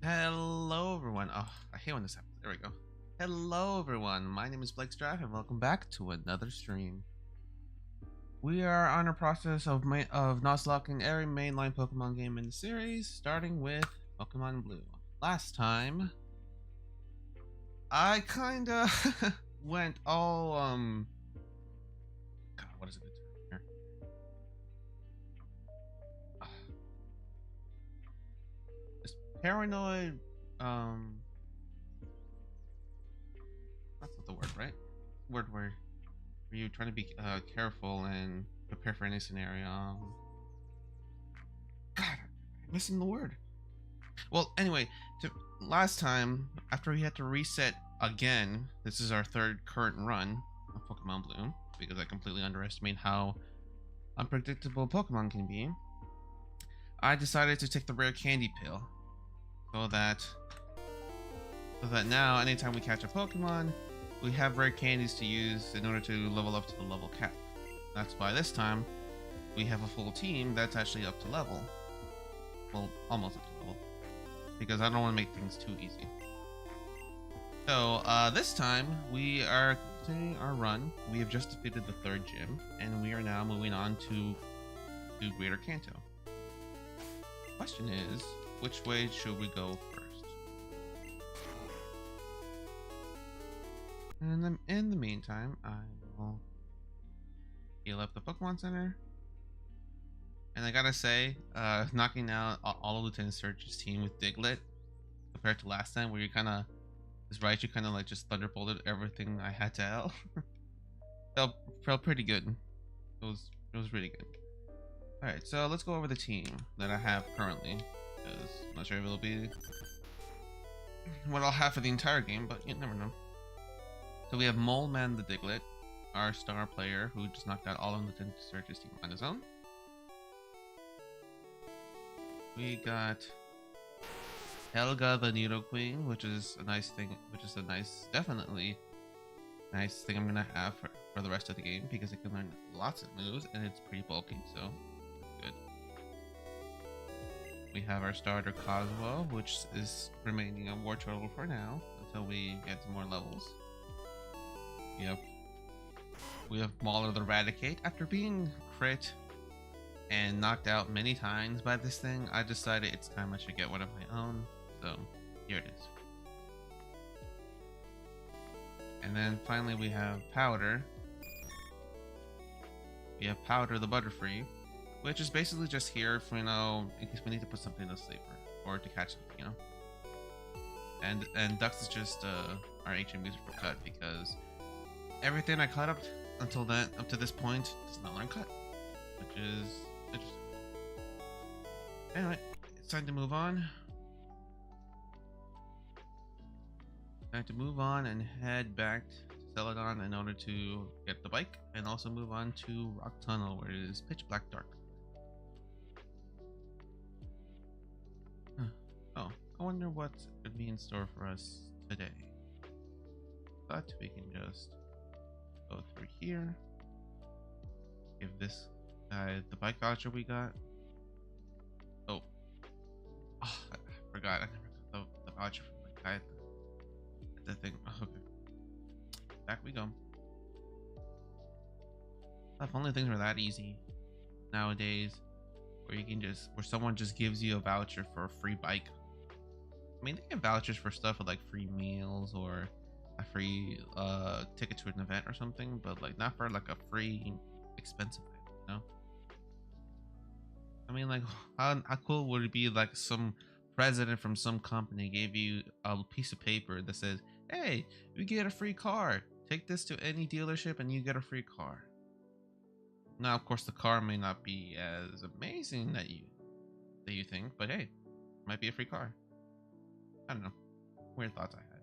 Hello everyone. Oh, I hate when this happens. There we go. Hello everyone. My name is Blake Strife and welcome back to another stream. We are on a process of Nuzlocking every mainline Pokemon game in the series, starting with Pokemon Blue. Last time, I kinda went all God, what is a good term here? This paranoid that's not the word, right? Word where you're trying to be careful and prepare for any scenario. God, I'm missing the word. Well, anyway, last time, after we had to reset again, this is our third current run of Pokemon Blue, because I completely underestimate how unpredictable Pokemon can be. I decided to take the rare candy pill, so that now, anytime we catch a Pokemon, we have rare candies to use in order to level up to the level cap. That's why this time we have a full team that's actually up to level. Well, almost up to level, because I don't want to make things too easy. So this time we are continuing our run. We have just defeated the third gym, and we are now moving on to Greater Kanto. Question is, which way should we go first? And then in the meantime, I will heal up the Pokemon Center. And I gotta say, knocking out all of Lieutenant Surge's team with Diglett compared to last time, where you kind of, this Raichu kind of like just thunderbolted everything I had to L. felt pretty good. It was really good. All right, so let's go over the team that I have currently, because I'm not sure if it'll be what I'll have for the entire game, but you never know. So we have Mole Man the Diglett, our star player who just knocked out all of Lieutenant Surge's team on his own. We got Helga the Nidoqueen, which is a nice thing, definitely nice thing I'm gonna have for the rest of the game, because it can learn lots of moves and it's pretty bulky, so that's good. We have our starter Cosmo, which is remaining a War Turtle for now until we get to more levels. We have Mauler the Raticate. After being crit and knocked out many times by this thing, I decided it's time I should get one of my own, so here it is. And then finally we have Powder. We have Powder the Butterfree, which is basically just here for, in case we need to put something to sleep or to catch something, And Dux is just our HM user for Cut, because everything I caught up to this point does not learn Cut, which is interesting. Anyway, it's time to move on. Time to move on and head back to Celadon in order to get the bike, and also move on to Rock Tunnel, where it is pitch black dark. Oh, I wonder what could be in store for us today. But we can just go through here. Give this guy the bike voucher we got. Oh, I forgot. I never got the voucher from the guy at the thing. Oh, okay, back we go. If only things were that easy nowadays, where you can where someone just gives you a voucher for a free bike. I mean, they get vouchers for stuff like free meals or a free ticket to an event or something, but like not for like a free expensive item, I mean, like how cool would it be like some president from some company gave you a piece of paper that says, hey, you get a free car, take this to any dealership and you get a free car. Now of course the car may not be as amazing that you think, but hey, it might be a free car. I don't know, weird thoughts I had.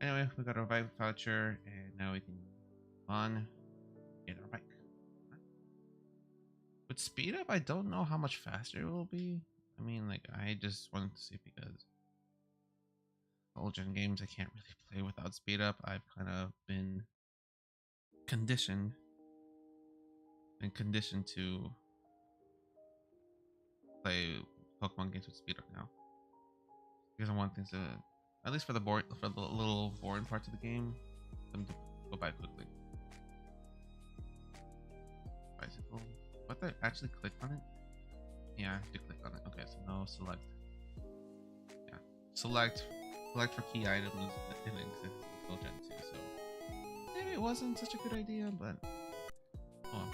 Anyway, we got our bike voucher, and now we can move on, get our bike. With speed up, I don't know how much faster it will be. I mean, like, I just wanted to see, because old gen games I can't really play without speed up. I've kind of been conditioned to play Pokemon games with speed up now because I want things to, at least for the little boring parts of the game, them to go by quickly. Bicycle. What, did I actually click on it? Yeah, I did click on it. Okay, so no select. Yeah, select for key items didn't exist until Gen 2, so maybe it wasn't such a good idea, but oh.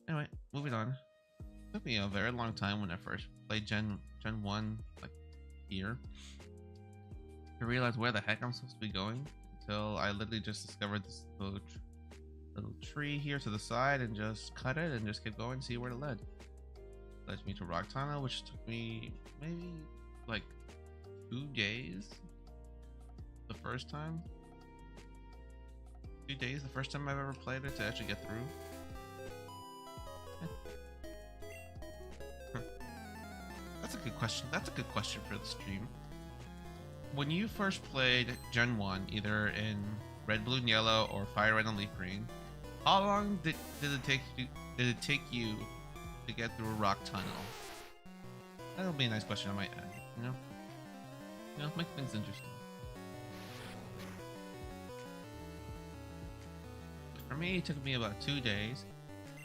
Anyway, moving on. It took me a very long time when I first played Gen 1, like here, to realize where the heck I'm supposed to be going until I literally just discovered this little tree here to the side and just cut it and just kept going, see where it led. Led me to Rock Tunnel, which took me maybe like 2 days the first time. 2 days the first time I've ever played it to actually get through. That's a good question. That's a good question for the stream. When you first played Gen 1, either in Red, Blue, and Yellow or Fire Red and Leaf Green, how long did it take you to get through a Rock Tunnel? That'll be a nice question on my end, you know? You know, make things interesting. For me, it took me about 2 days.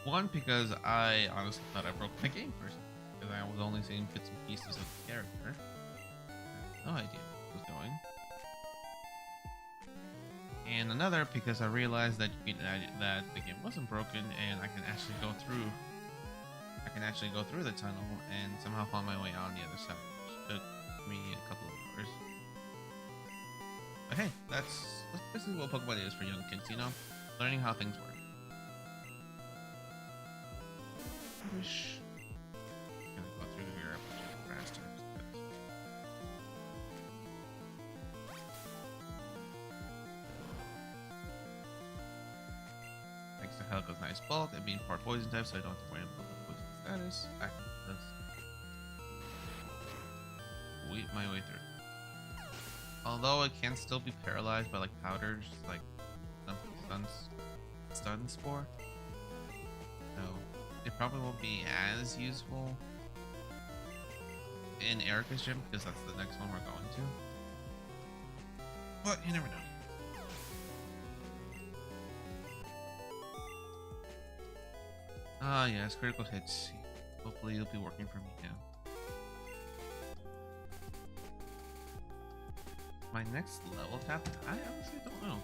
One, because I honestly thought I broke my game first, because I was only seeing bits and pieces of the character. No idea where it was going. And another, because I realized that that the game wasn't broken and I can actually go through. I can actually go through the tunnel and somehow find my way out on the other side, which took me a couple of hours. But hey, that's basically what Pokemon is for young kids, you know, learning how things work. I wish I'm gonna go through here with grass types. Thanks to Helga's nice bulk and being part poison type, so I don't have to worry about the poison status. Let's weep my way through. Although it can still be paralyzed by like powders, like stun spore. So it probably won't be as useful in Erica's gym because that's the next one we're going to. But you never know. Ah, yes, critical hits. Hopefully it'll be working for me now. My next level cap? I honestly don't know.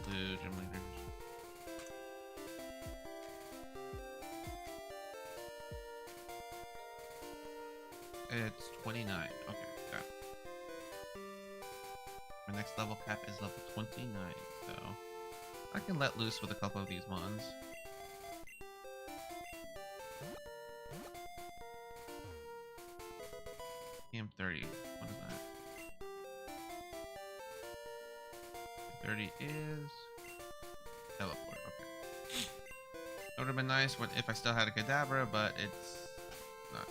Blue gym leaders. It's 29. Okay, got it. My next level cap is level 29, so I can let loose with a couple of these mons. PM30. What is that? 30 is teleport. Okay. It would have been nice if I still had a Kadabra, but it's not.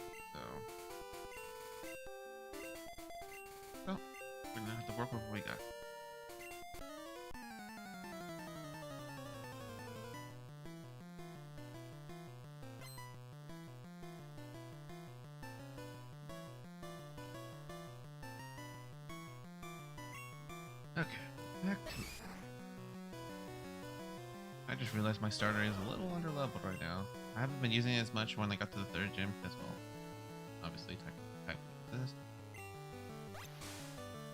So, we're gonna have to work with what we got. Okay, back to. I just realized my starter is a little under leveled right now. I haven't been using it as much when I got to the 3rd gym as well. Obviously, type this.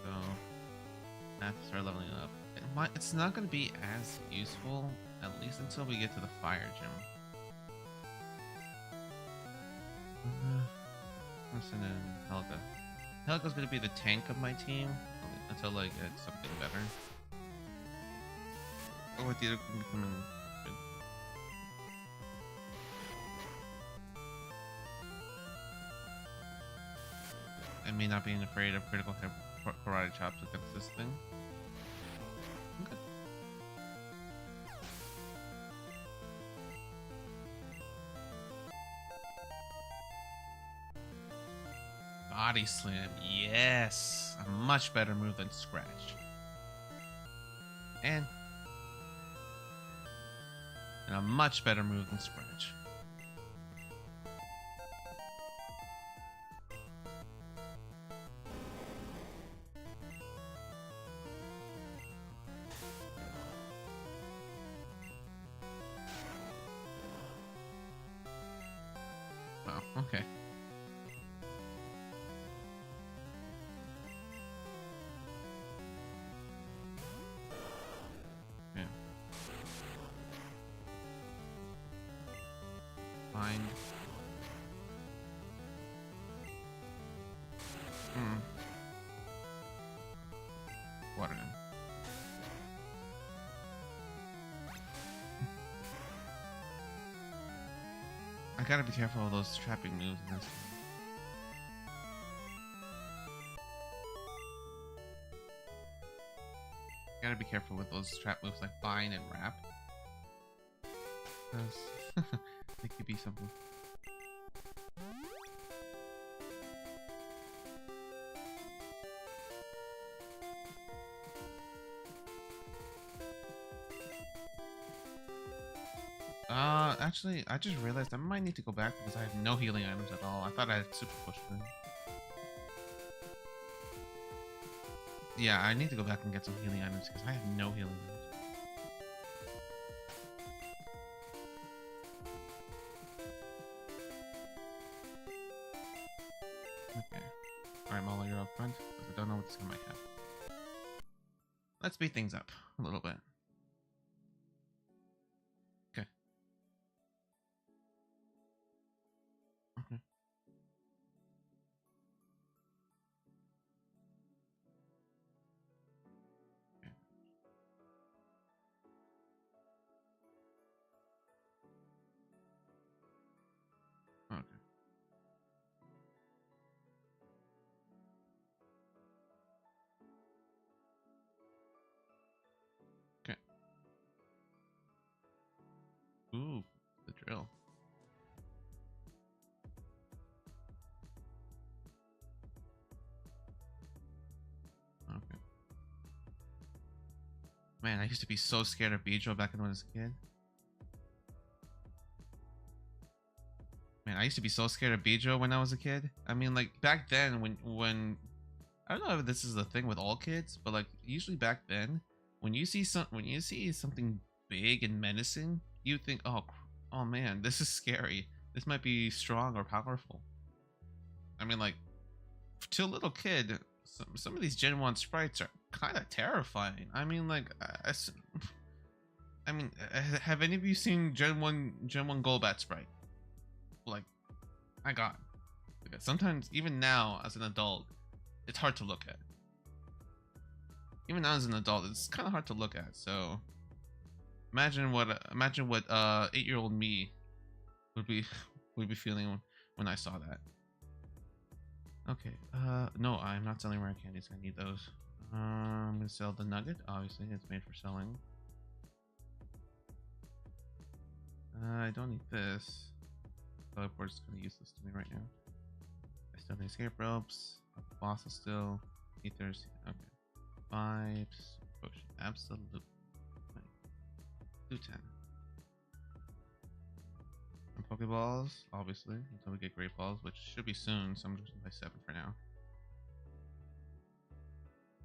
So, I have to start leveling up. It's not going to be as useful, at least until we get to the fire gym. Listen in Helga. Helga's going to be the tank of my team until I get something better. Or with the other becoming good. And me not being afraid of critical karate chops against this thing. Okay. Body slam. Yes. A much better move than scratch. And a much better move than scratch. Oh, okay. Yeah. Fine. Water him. I gotta be careful of those trapping moves in this. Gotta be careful with those trap moves like bind and wrap. Because they could be something. Actually, I just realized I might need to go back because I have no healing items at all. I thought I had super pushed them. Yeah, I need to go back and get some healing items because I have no healing items. Okay. Alright, Mala, you're up front because I don't know what this guy might have. Let's speed things up a little bit. Okay. Okay. Okay. Okay. Ooh, the drill. Okay. Man, I used to be so scared of Beedrill back when I was a kid. Man, I used to be so scared of Beedrill when I was a kid. I mean, like back then, when I don't know if this is the thing with all kids, but like usually back then, when you see something big and menacing, you think, oh man, this is scary. This might be strong or powerful. I mean, like to a little kid, some of these Gen 1 sprites are kind of terrifying. I mean, like have any of you seen Gen 1 Golbat sprite? Like, my god. Because sometimes, even now as an adult, it's hard to look at. Even now as an adult, it's kind of hard to look at. So imagine what 8-year-old me would be feeling when I saw that. Okay, no, I'm not selling rare candies. I need those. I'm gonna sell the nugget. Obviously, it's made for selling. I don't need this. Teleport's kind of useless to me right now. I still need escape ropes. Boss is still. Ethers. Okay. Vibes. Potion. Absolute. 210. And Pokeballs, obviously, until we get Great Balls, which should be soon, so I'm just gonna buy 7 for now.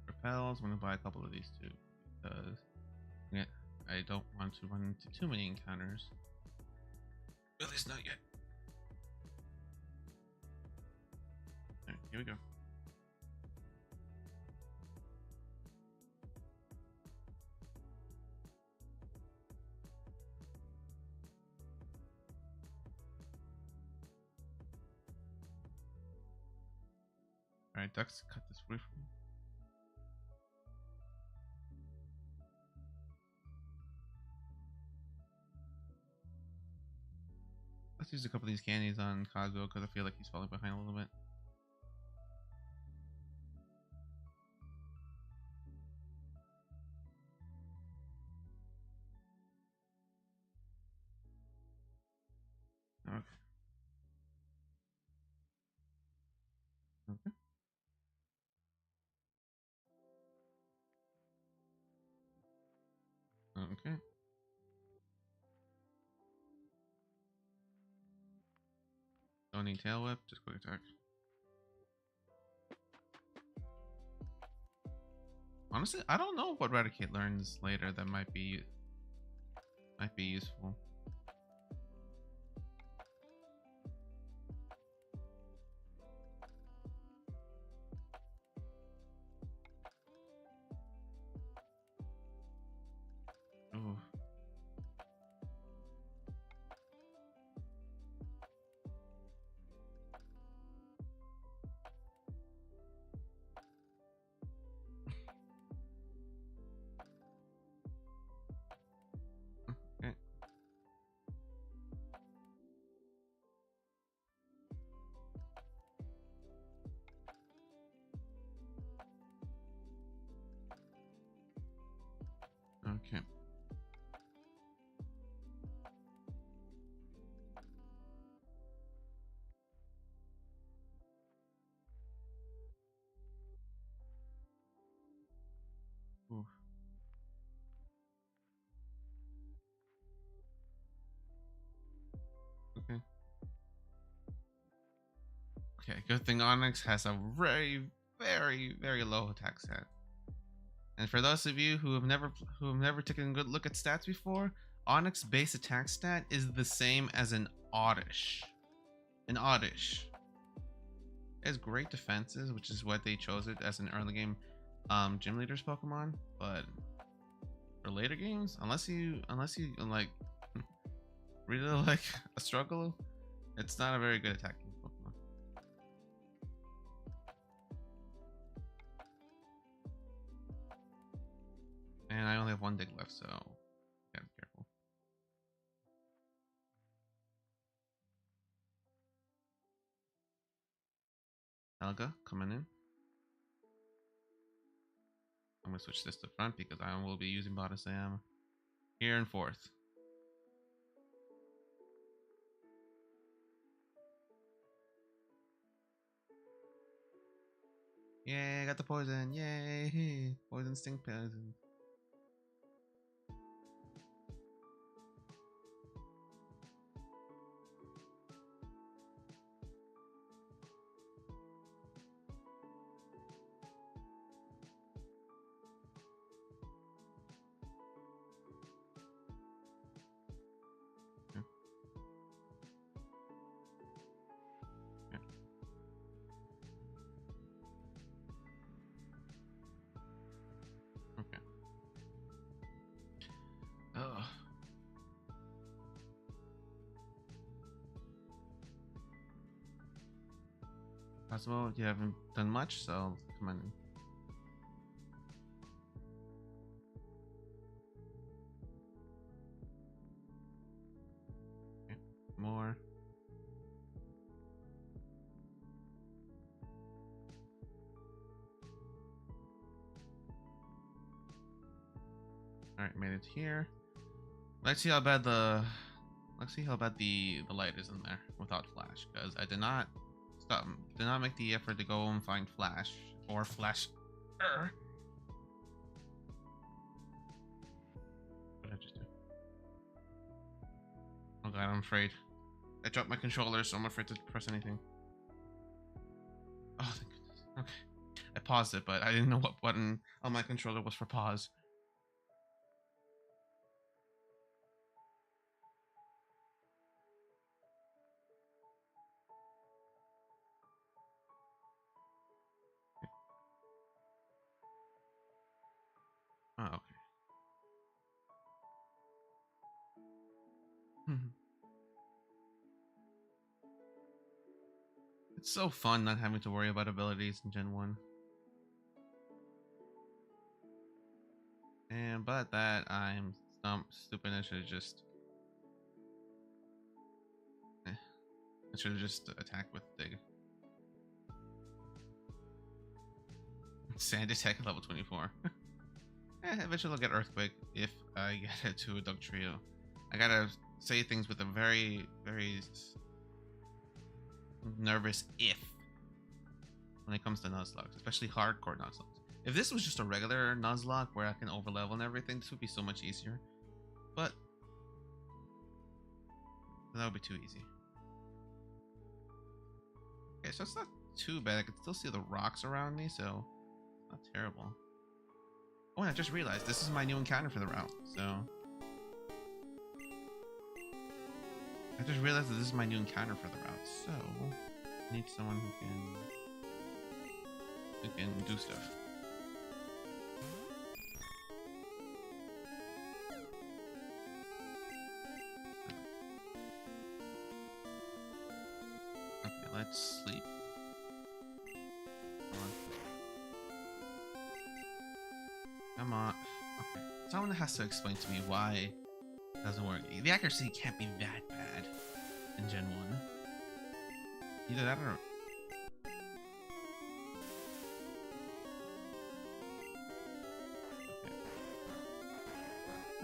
Repels, I'm gonna buy a couple of these too, because yeah, I don't want to run into too many encounters. At least not yet. Alright, here we go. Alright, Ducks, cut this away from me. Let's use a couple of these candies on Kazuo because I feel like he's falling behind a little bit. Okay. Okay. Don't need tail whip, just quick attack. Honestly, I don't know what Eradicate learns later that might be useful. Ooh. Okay. Okay. Ooh. Okay. Okay, good thing Onyx has a very low attack stat. And for those of you who have never taken a good look at stats before, Onyx base attack stat is the same as an Oddish. An Oddish. It has great defenses, which is what they chose it as an early game gym leaders Pokemon, but for later games, unless you like really like a struggle, it's not a very good attacking Pokemon. And I only have one dig left, so gotta be careful. Helga coming in. I'm gonna switch this to front because I will be using Bodasam here in fourth. Yay, I got the poison. Yay, poison sting poison. Okay. Oh. Possible you haven't done much, so come on in. Okay. More. All right, made it here. Let's see how bad the light is in there without flash, because I did not make the effort to go and find flash or flash. What did I just do? Oh god, I'm afraid. I dropped my controller, so I'm afraid to press anything. Oh, thank goodness. Okay. I paused it, but I didn't know what button on my controller was for pause. Oh, okay. It's so fun not having to worry about abilities in Gen 1. And but that I'm stupid. I should have just attacked with Dig. Sand attack at level 24. Eventually I'll get Earthquake if I get it to a Dug Trio. I gotta say things with a very nervous if when it comes to Nuzlocke, especially hardcore Nuzlocke. If this was just a regular Nuzlocke where I can overlevel and everything, this would be so much easier. But that would be too easy. Okay, so it's not too bad. I can still see the rocks around me, so it's not terrible. Oh, and I just realized this is my new encounter for the route, so I just realized that this is my new encounter for the route, so I need someone who can do stuff. Okay, let's sleep. Come on. Okay. Someone has to explain to me why it doesn't work. The accuracy can't be that bad in Gen 1. Either that or... Okay.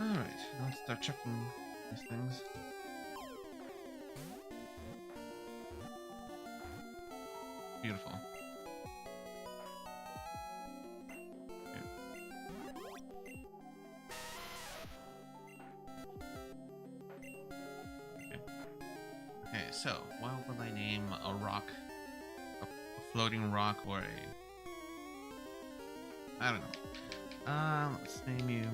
Alright, let's start checking these things. Beautiful. Okay, so what will I name a rock? A floating rock or a... I don't know. Let's name you...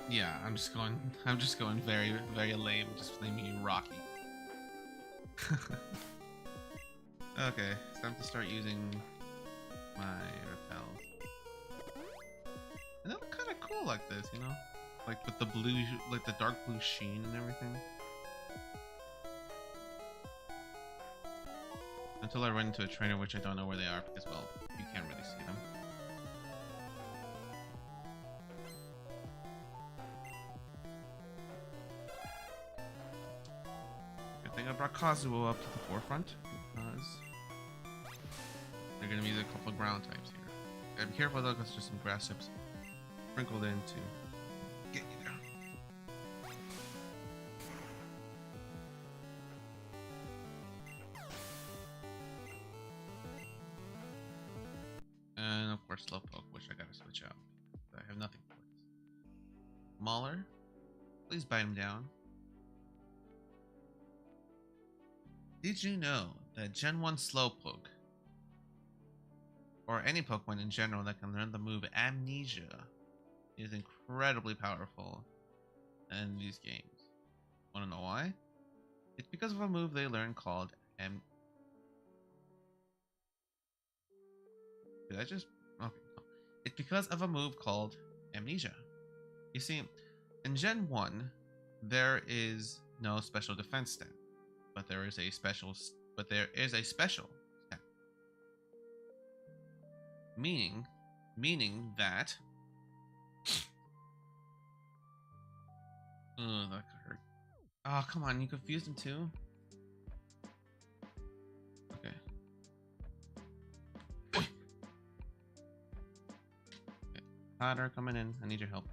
Yeah, I'm just going very, very lame, just naming you Rocky. Okay, it's time to start using my repels. And they look kind of cool like this, you know? Like with the blue, like the dark blue sheen and everything. Until I run into a trainer, which I don't know where they are because, well, you can't really see them. Good thing I brought Kazuo up to the forefront because they're gonna be the couple of ground types here. Gotta be careful though, because there's some grass types sprinkled in to get you there. And of course Slowpoke, which I gotta switch out. I have nothing for it. Mauler, please bite him down. Did you know that Gen 1 Slowpoke, or any Pokemon in general that can learn the move Amnesia, is incredibly powerful in these games? Wanna know why? It's because of a move they learned called Did I just... Okay. It's because of a move called Amnesia. You see, in Gen 1, there is no special defense stat, but there is a special stat. Meaning that... Ugh, that could hurt. Oh, come on, you confused him too? Okay. Okay. Potter, coming in. I need your help.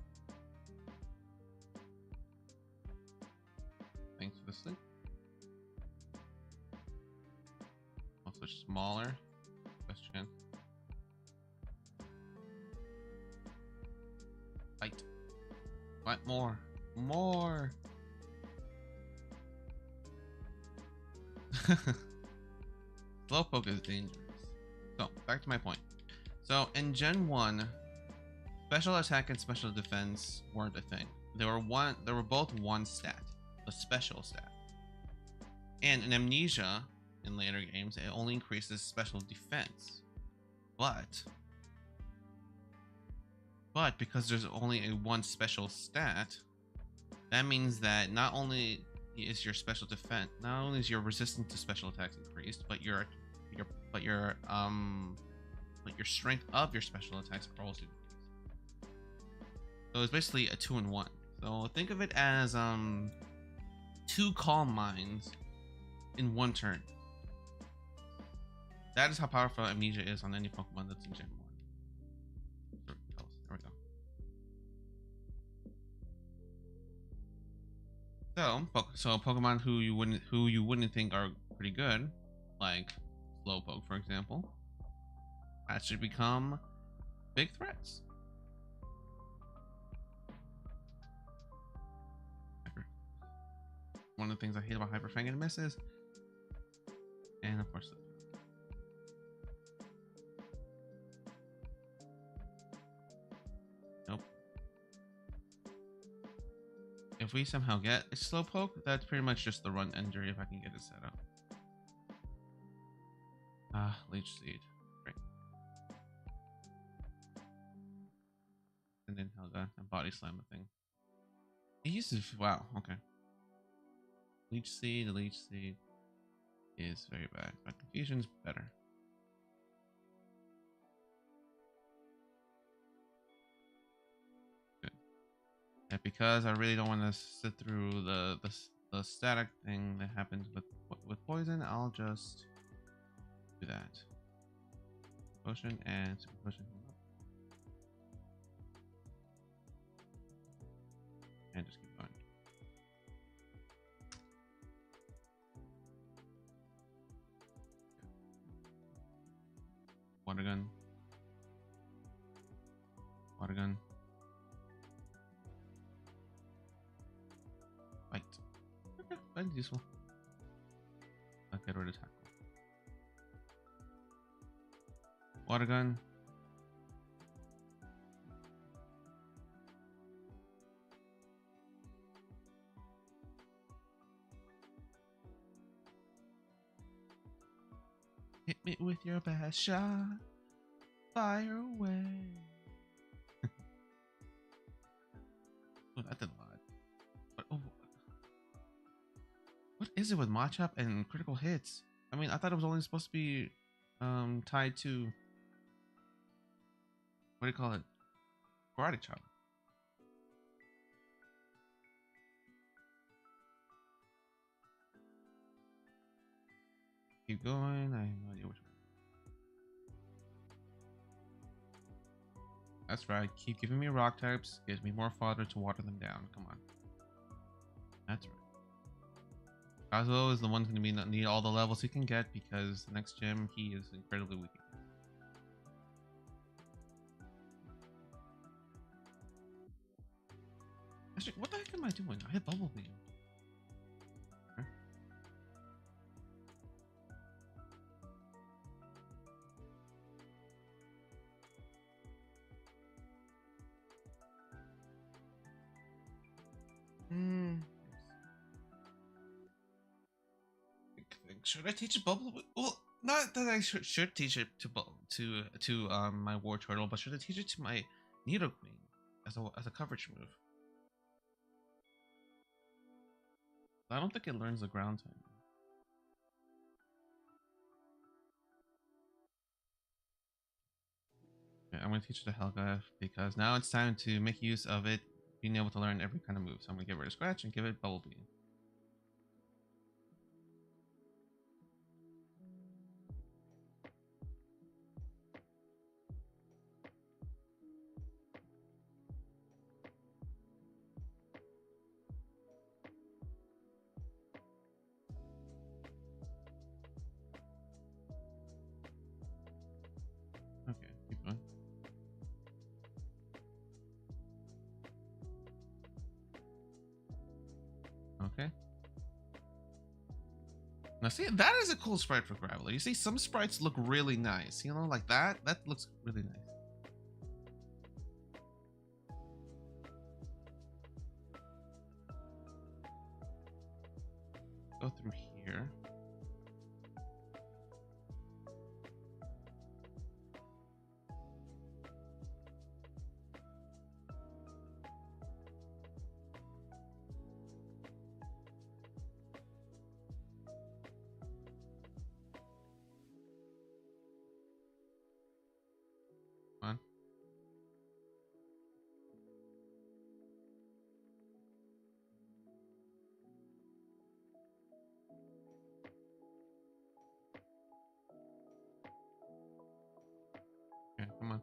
Thanks for the sleep. I'll switch smaller. Best chance. Fight. What more? More. Slowpoke is dangerous. So back to my point. So in Gen 1, special attack and special defense weren't a thing. They were both one stat, a special stat. And in Amnesia, in later games, it only increases special defense. But because there's only a one special stat, that means that not only is your special defense, not only is your resistance to special attacks increased, but your strength of your special attacks are also increased. So it's basically a 2-in-1. So think of it as 2 Calm Minds in one turn. That is how powerful Amnesia is on any Pokemon that's in Gen 1. There we go. So Pokemon who you wouldn't think are pretty good, like Slowpoke, for example, actually become big threats. one of the things I hate about Hyper Fang and misses. And of course, nope. If we somehow get a Slowpoke, that's pretty much just the run ender if I can get it set up. Leech Seed. Great. And then Helga and Body Slam the thing. He uses, wow, okay. Leech Seed is very bad, but Confusion's better. Good. And because I really don't want to sit through the static thing that happens with poison, I'll just do that. Potion and super potion him up. And just keep going. Water gun. Water gun. Fight. Okay, fight is useful. I'll get rid of tackle. Water gun. Hit me with your best shot. Fire away. Oh, that did a lot. But, oh, what is it with Machop and critical hits? I mean, I thought it was only supposed to be tied to, what do you call it? Karate chop. Keep going. I have no idea which one. That's right. Keep giving me rock types. Gives me more fodder to water them down. Come on. That's right. Kazuo is the one going to need all the levels he can get because the next gym he is incredibly weak. Actually, what the heck am I doing? I hit Bubble Beam. Okay. Should I teach it Bubble? Well, not that I should teach it to my War Turtle, but should I teach it to my Nidoqueen as a coverage move? I don't think it learns the ground type. Okay, I'm gonna teach it to Helga because now it's time to make use of it being able to learn every kind of move. So I'm gonna get rid of Scratch and give it Bubble Beam. Okay, keep going. Okay. Now see, that is a cool sprite for Graveler. You see, some sprites look really nice. You know, like that. That looks really nice. Go through here. Come on. Okay, come on.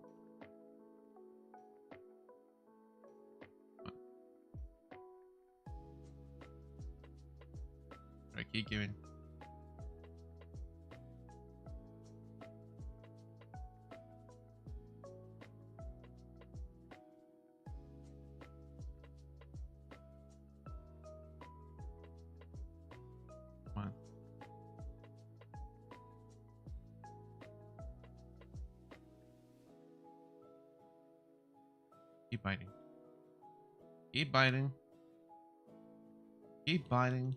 Alright, keep going. Keep biting. Keep biting. Keep biting.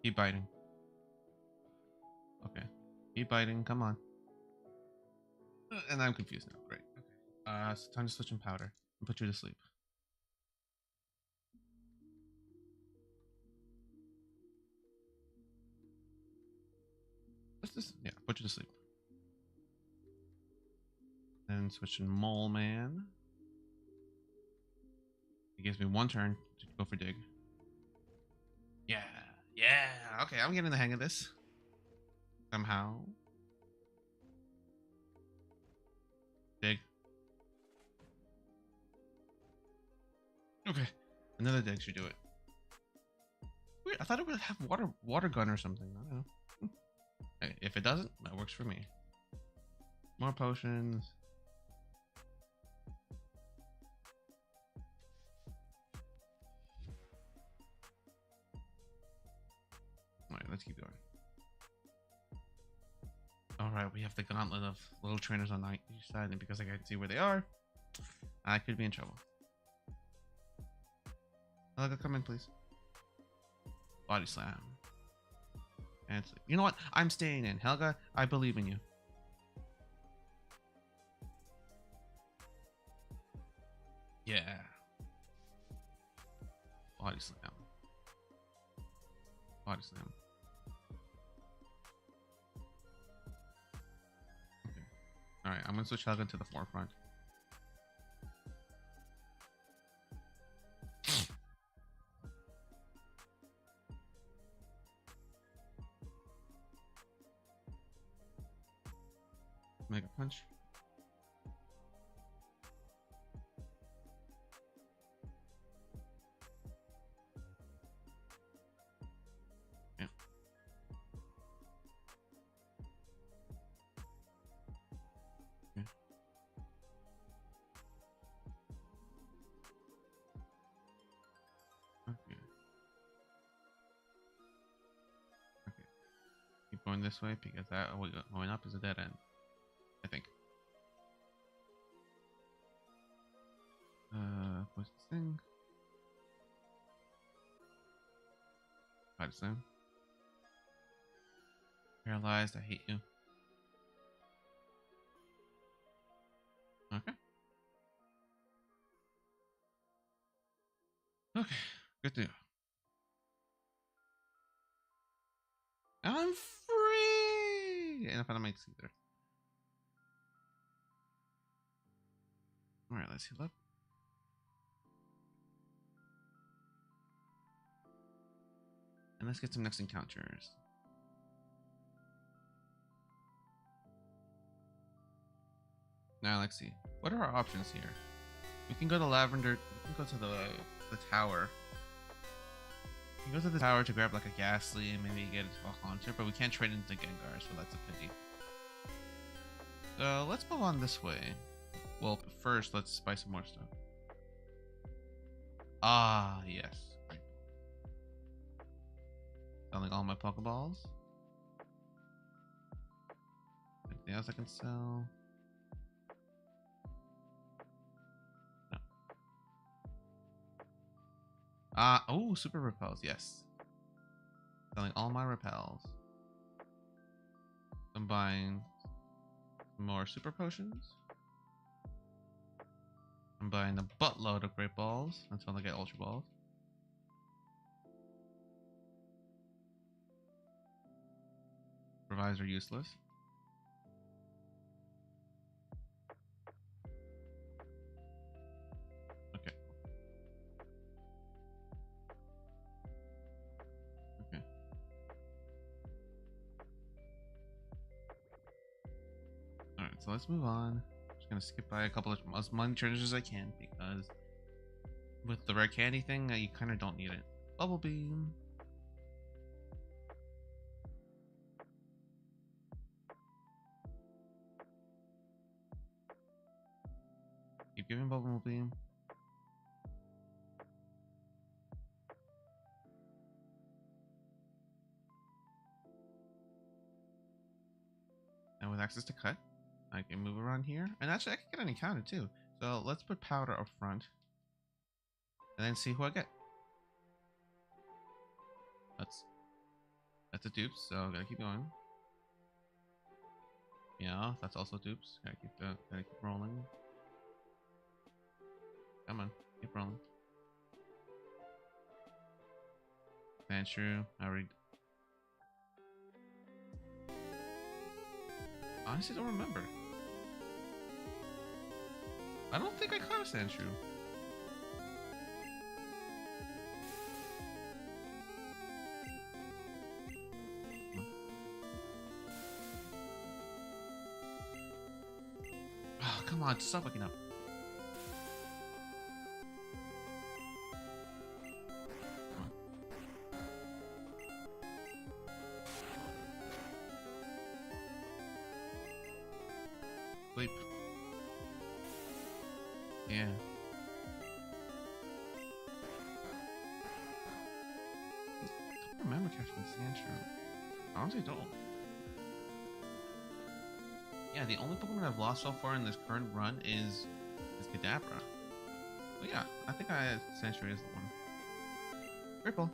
Keep biting. Okay. Keep biting. Come on. And I'm confused now. Great. Okay. So time to switch in powder and put you to sleep. What's this? Yeah, put you to sleep. Then switch in Mole Man. It gives me one turn to go for dig. Yeah. Yeah. Okay, I'm getting the hang of this. Somehow. Dig. Okay. Another dig should do it. Weird. I thought it would have water gun or something. I don't know. Hey, if it doesn't, that works for me. More potions. Alright, let's keep going. Alright, we have the gauntlet of little trainers on each side, and because I can see where they are, I could be in trouble. Helga, come in, please. Body slam. And sleep. You know what? I'm staying in. Helga, I believe in you. Yeah. Body slam. Body slam. Okay. Alright, I'm gonna switch Helga to the forefront. Mega punch. Yeah. Yeah. Okay. Okay. Keep going this way because that going up is a dead end. I think. What's this thing? Body slam. Paralyzed. I hate you. Okay. Okay. Good to know. I'm free. And if I don't make either. All right. Let's heal up. And let's get some next encounters. Now let's see. What are our options here? We can go to Lavender. We can go to the tower. We can go to the tower to grab like a Ghastly and maybe get a Haunter, but we can't trade into Gengar, so that's a pity. So let's move on this way. Well, first let's buy some more stuff. Ah, yes. Selling all my Pokeballs. Anything else I can sell? No. Oh, super repels, yes. Selling all my repels. I'm buying more super potions. I'm buying a buttload of great balls until I get ultra balls. Revives are useless. Okay. Okay. Alright, so let's move on. Just gonna skip by a couple of as many trainers as I can because with the rare candy thing, you kind of don't need it. Bubble Beam. Keep giving Bubble Beam. access to cut. I can move around here, and actually I can get an encounter too. So let's put powder up front, and then see who I get. That's a dupes, so gotta keep going. Yeah, that's also dupes. Gotta keep rolling. Come on, keep rolling. Sandshrew, I already. Honestly, don't remember. I don't think I caught a Sandshrew. Oh, come on, stop waking up. Sleep. Yeah. I don't remember catching Sandshrew. Honestly, don't. Yeah, the only Pokemon I've lost so far in this current run is Kadabra. But yeah, I think Sandshrew is the one. Ripple.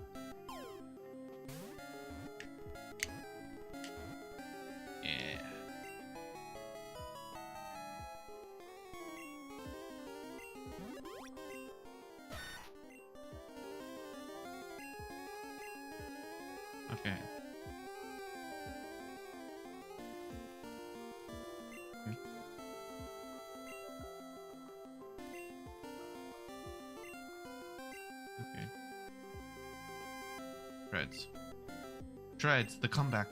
Yeah. Okay. Okay. Dreads, the comeback.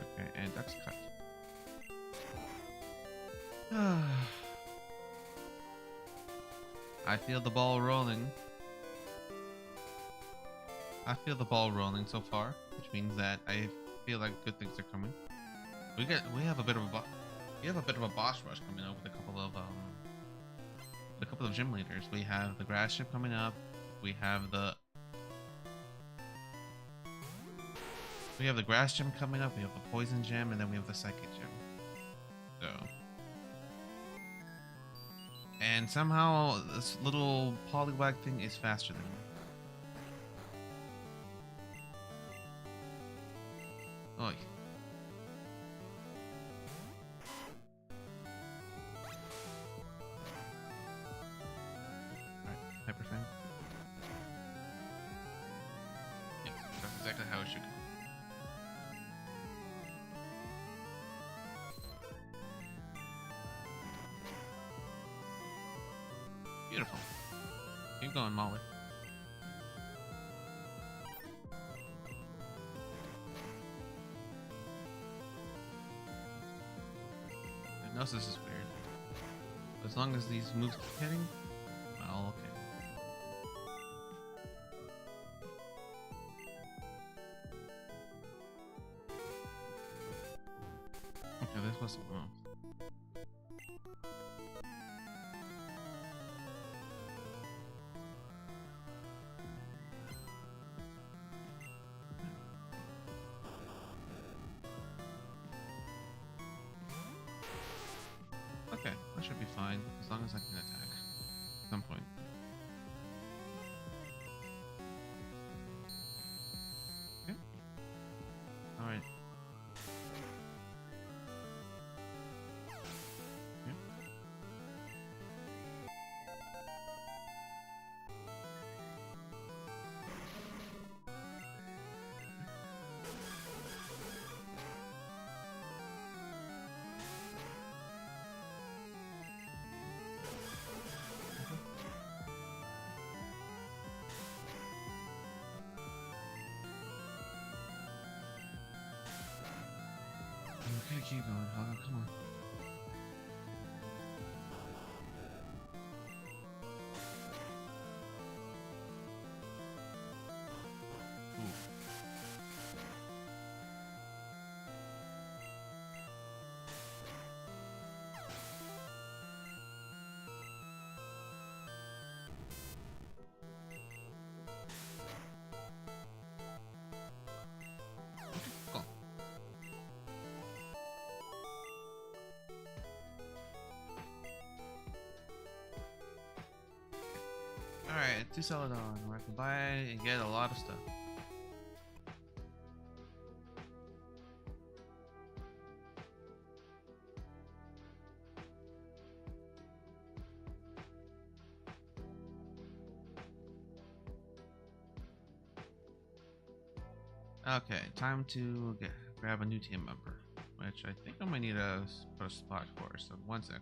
Okay, and that's cut. I feel the ball rolling. I feel the ball rolling so far, which means that I feel like good things are coming. We have a bit of a boss rush coming up with a couple of gym leaders. We have the grass gym coming up. We have the grass gym coming up. We have the poison gym, and then we have the psychic gym. So, and somehow this little Poliwag thing is faster than me. Oh. Alright, Hyper Fang. Yeah, that's exactly how it should go. Beautiful. Keep going, Molly. Hypnosis is weird. As long as these moves keep hitting, well, okay. Okay, this was wrong. Okay, that should be fine, as long as I can attack at some point. Okay. Alright. Okay. Okay, keep going. Oh, come on. Ooh. to Celadon, where I can buy and get a lot of stuff. Okay, time to grab a new team member, which I think I might need to put a spot for. So 1 sec.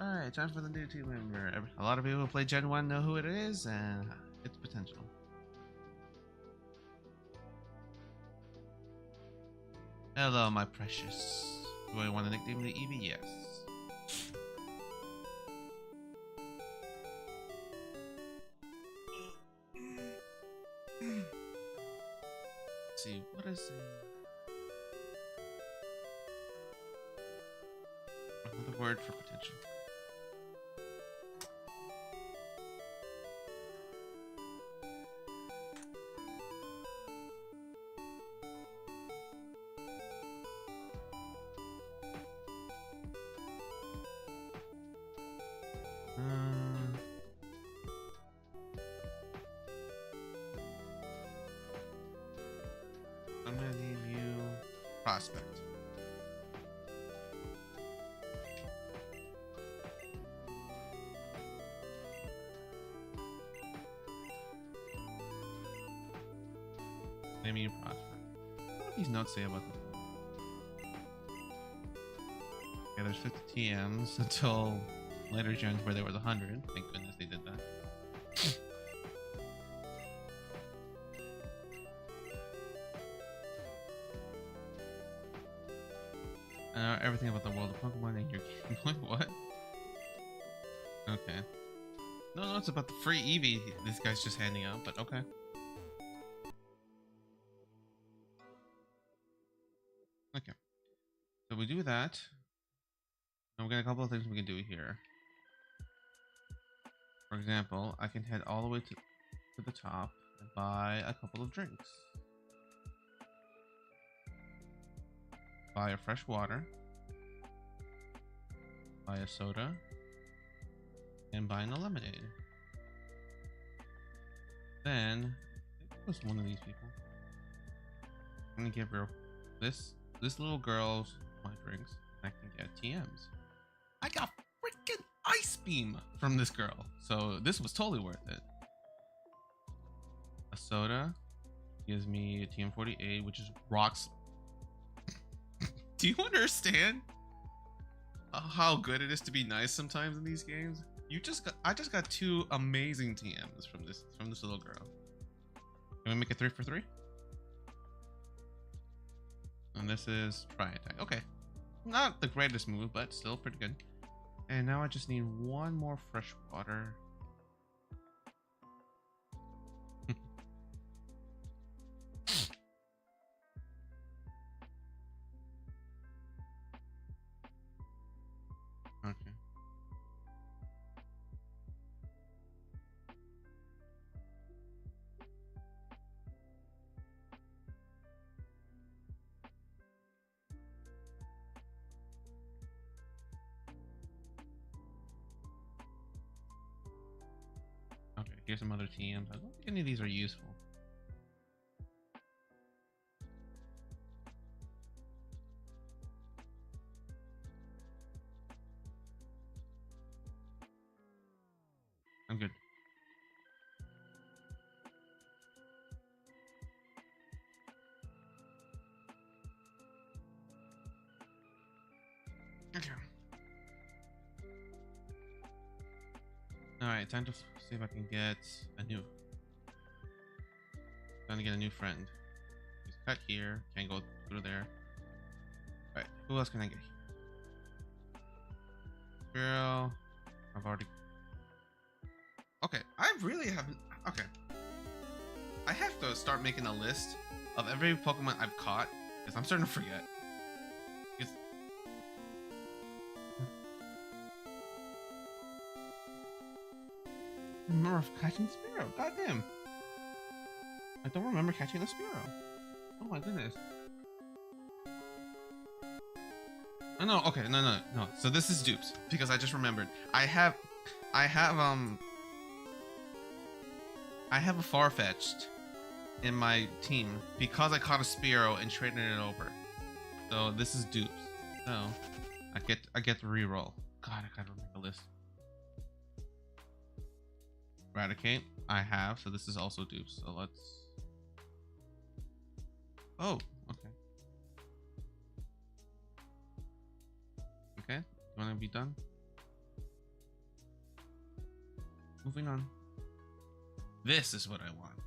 Alright, time for the new team member. A lot of people who play Gen 1 know who it is and its potential. Hello, my precious. Do I want to nickname the Eevee? Yes. Let's see, what is it? Another word for potential. I'm gonna name you Prospect. Name you Prospect. What do these notes say about them? Yeah, there's 50 TMs until later gens where there was 100. Thank goodness they did that. Everything about the world of Pokemon and your Game Boy. What? Okay. No, it's about the free Eevee this guy's just handing out, but okay. Okay. So we do that. And we got a couple of things we can do here. For example, I can head all the way to the top and buy a couple of drinks. Buy a fresh water. Buy a soda. And buy a lemonade. Then, it was one of these people. I'm gonna give her this little girl's my drinks. And I can get TMs. I got freaking Ice Beam from this girl, so this was totally worth it. A soda gives me a TM48, which is rocks. Do you understand how good it is to be nice sometimes in these games? I just got 2 amazing TMs from this little girl. Can we make it 3 for 3? And this is try attack. Okay, not the greatest move, but still pretty good. And now I just need 1 more fresh water. Okay. Okay, here's some other TMs. I don't think any of these are useful. I'm good. Okay. Alright, time to see if I can get a new. Trying to get a new friend. He's cut here. Can't go through there. Alright, who else can I get here? Girl. I've already. Okay, I really haven't. Okay. I have to start making a list of every Pokemon I've caught, because I'm starting to forget. Remember catching Sparrow, goddamn. I don't remember catching a Spearow. Oh my goodness. Oh no, okay, no. So this is dupes because I just remembered. I have I have a Farfetch'd in my team because I caught a Spearow and traded it over. So this is dupes. So I get the reroll. God, I gotta make a list. Eradicate, I have, so this is also dupes. So let's. Oh, okay. Okay, you wanna be done? Moving on. This is what I want.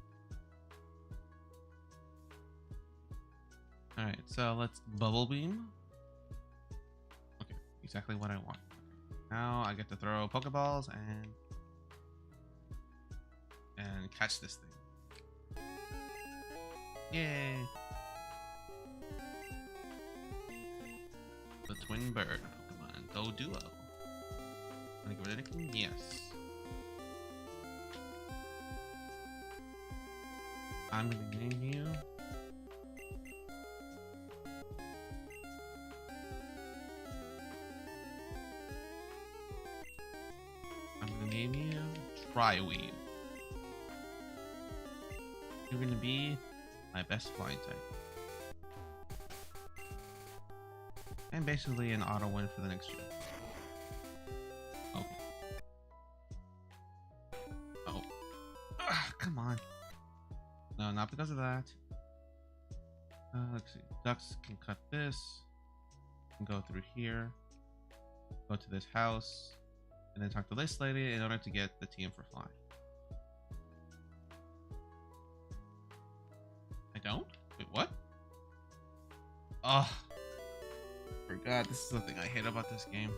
Alright, so let's bubble beam. Okay, exactly what I want. Now I get to throw Pokeballs and catch this thing. Yay! The twin bird Pokemon, Duo. Wanna get rid of Nickname? Yes. I'm gonna name you Triweave. You're gonna be my best flying type. And basically an auto win for the next year. Okay. Oh. Ugh, come on. No, not because of that. Let's see. Ducks can cut this. Can go through here. Go to this house. And then talk to this lady in order to get the TM for flying. I don't? Wait, what? Oh. Forgot. This is the thing I hate about this game.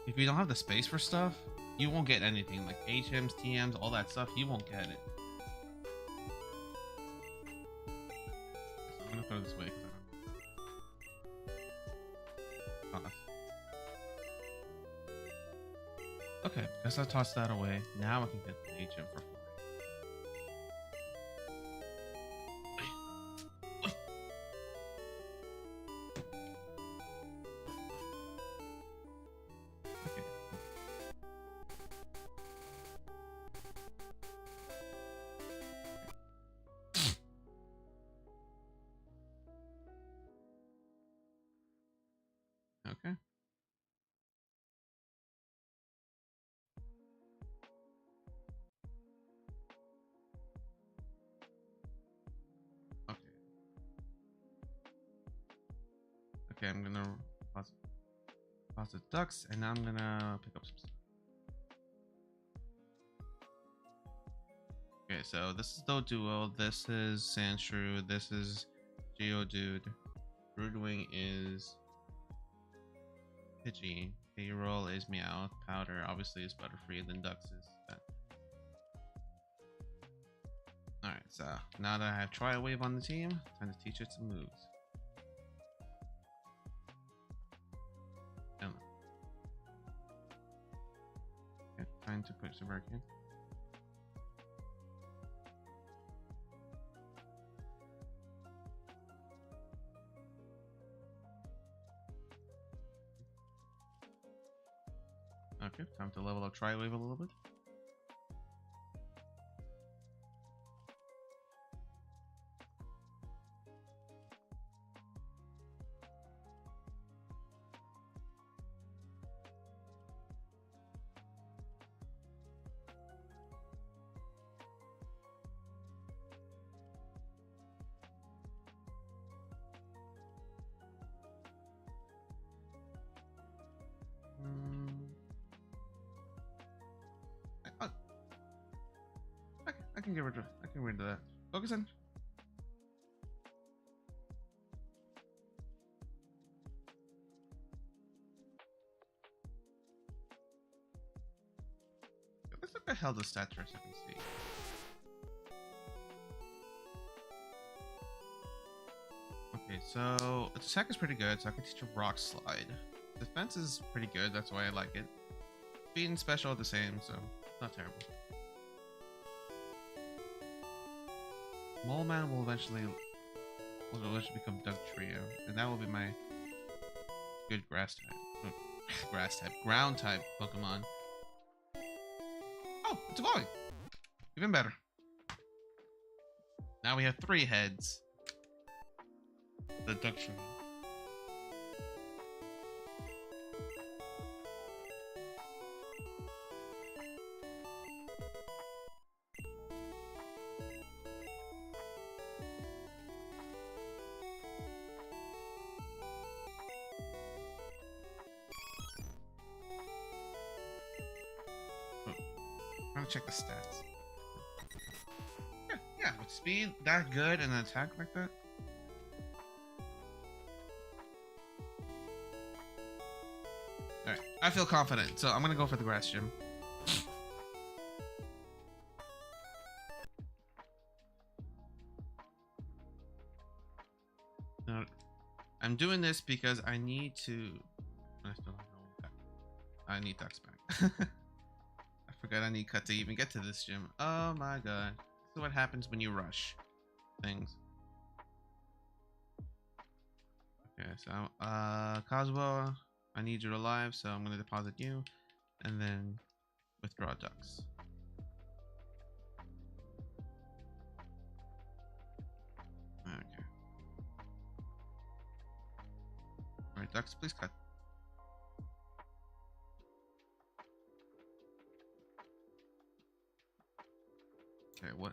If you don't have the space for stuff, you won't get anything. Like HMs, TMs, all that stuff, you won't get it. So I'm gonna throw this away because I don't. Okay, guess I tossed that away. Now I can get the HM for flying. Okay. Okay. Okay, I'm gonna pause the ducks, and now I'm gonna pick up some stuff. Okay, so this is Duo, this is Sandshrew, this is Geodude, Broodwing is Pidgey, Payroll is Meowth, Powder obviously is Butterfree, then Ducks is that. Alright, so now that I have Tri-Wave on the team, time to teach it some moves. Okay, time to put some Hurricane. Okay, time to level up Tri-Wave a little bit. I can get rid of that. Focus in. Let's look at how the stats are so I can see. Okay, so its attack is pretty good, so I can teach a Rock Slide. Defense is pretty good, that's why I like it. Speed and special are the same, so not terrible. Mole Man will eventually become Duck Trio, and that will be my good grass type. Grass type. Ground type Pokemon. Oh, it's evolving. Even better. Now we have 3 heads. The Duck Trio. I'm gonna check the stats. Yeah, with speed that good and an attack like that. Alright, I feel confident, so I'm gonna go for the grass gym. No, I'm doing this because I need to. I still don't know. I need Ducks back. I forgot I need Cut to even get to this gym. Oh my god. This is what happens when you rush things. Okay, so Kazuo, I need you alive, so I'm gonna deposit you and then withdraw Ducks. Okay. Alright, Ducks, please cut. Okay, what?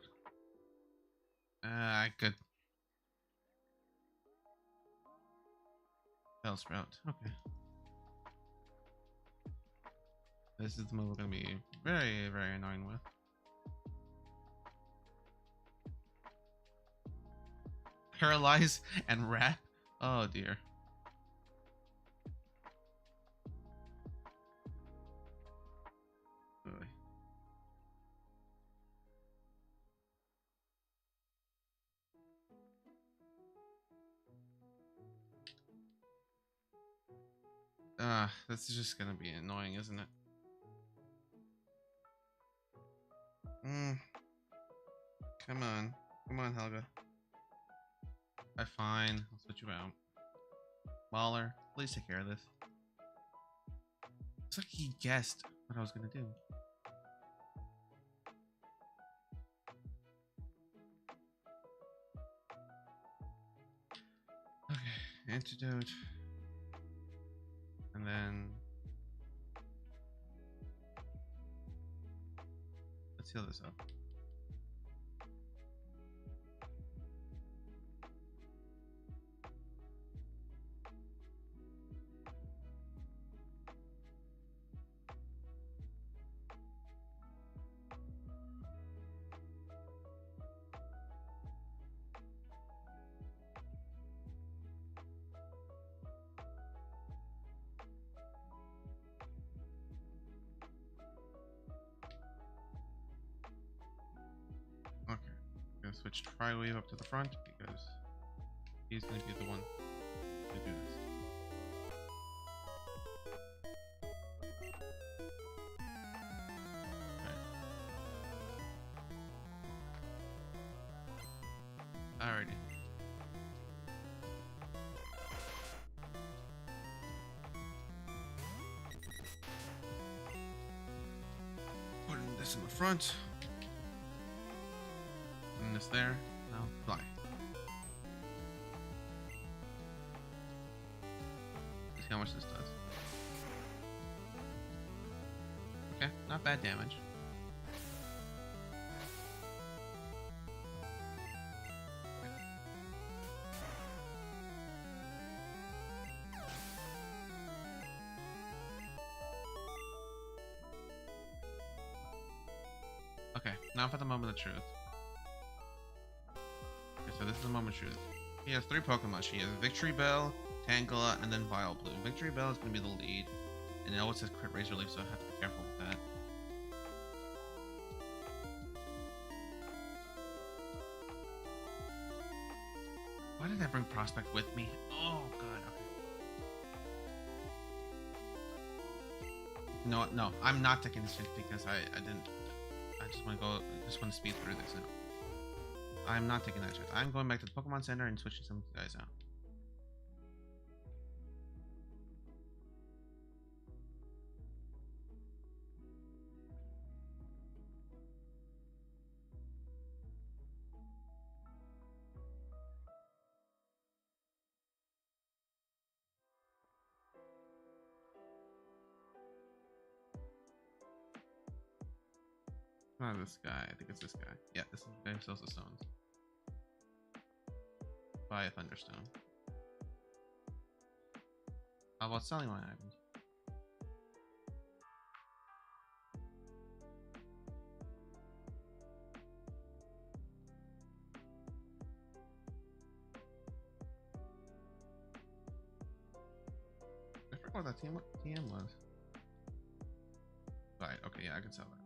I could. Bellsprout. Okay. This is the move we're gonna be very, very annoying with. Paralyze and wrap. Oh dear. This is just gonna be annoying, isn't it? Come on. Come on, Helga. Fine. I'll switch you out. Waller, please take care of this. It's like he guessed what I was gonna do. Okay, antidote. And then let's heal this up. Okay, I'm gonna switch Tri-Wave up to the front because he's gonna be the one to do this. Alrighty. Putting this in the front. And this there. Now fly. See how much this does. Okay, not bad damage. Okay, now for the moment of truth. Okay, so this is the moment of truth. He has 3 Pokemon. She has Victory Bell, Tangela, and then Vileplume. Victory Bell is going to be the lead. And it always says Crit Razor Leaf, so I have to be careful with that. Why did I bring Prospect with me? Oh, God. Okay. No, I'm not taking this hit because I didn't. I just want to go. I just want to speed through this now. I'm not taking that chance. I'm going back to the Pokemon Center and switching some of you guys out. Not this guy. I think it's this guy. Yeah, this is the guy who sells the stones. Buy a Thunderstone. How about selling my items? I forgot what that TM was. Right, okay, yeah, I can sell that.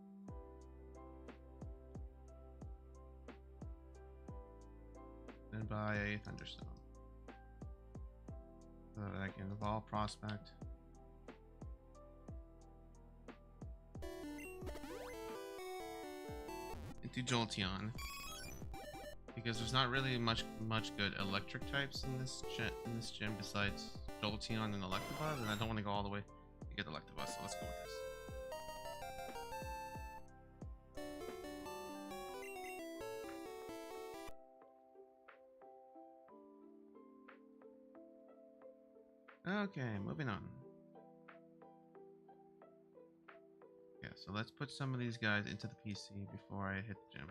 Then buy a Thunderstone. So that I can evolve Prospect. Into Jolteon. Because there's not really much good electric types in this gym besides Jolteon and Electabuzz, and I don't want to go all the way to get Electabuzz, so let's go with this. Okay, moving on. Yeah, so let's put some of these guys into the PC before I hit the gym.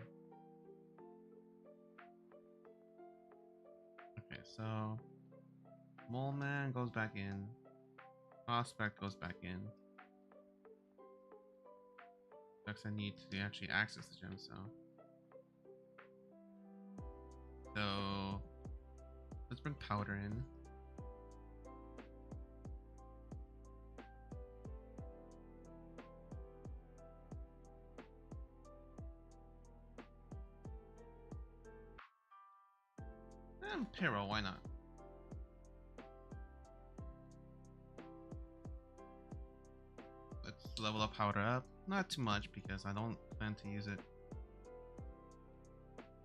Okay, so Mole Man goes back in. Prospect goes back in. Because I need to actually access the gym, so let's bring Powder in. And Pyro, why not? Let's level up Powder up. Not too much because I don't plan to use it.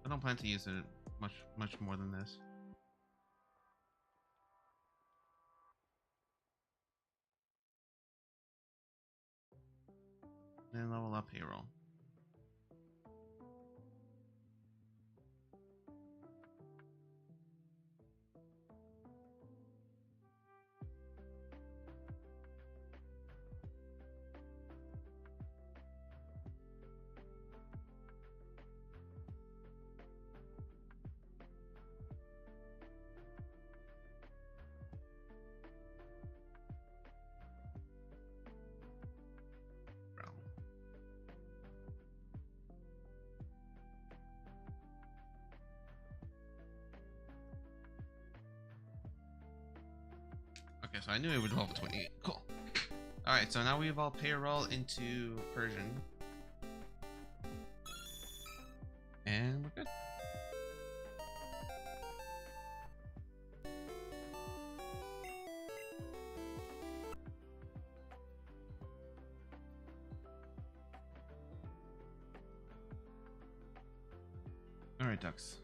I don't plan to use it much more than this. Then level up Payroll. Okay, so I knew it would evolve to 28. Cool. Alright, so now we evolve Payroll into Persian. And we're good. Alright, Ducks.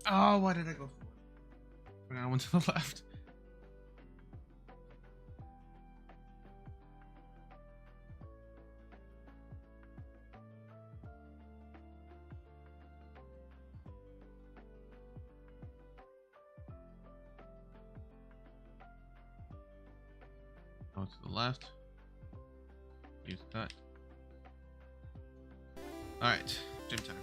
Oh, why did I go for it? I went to the left. Go to the left. Use that. Alright, gym time.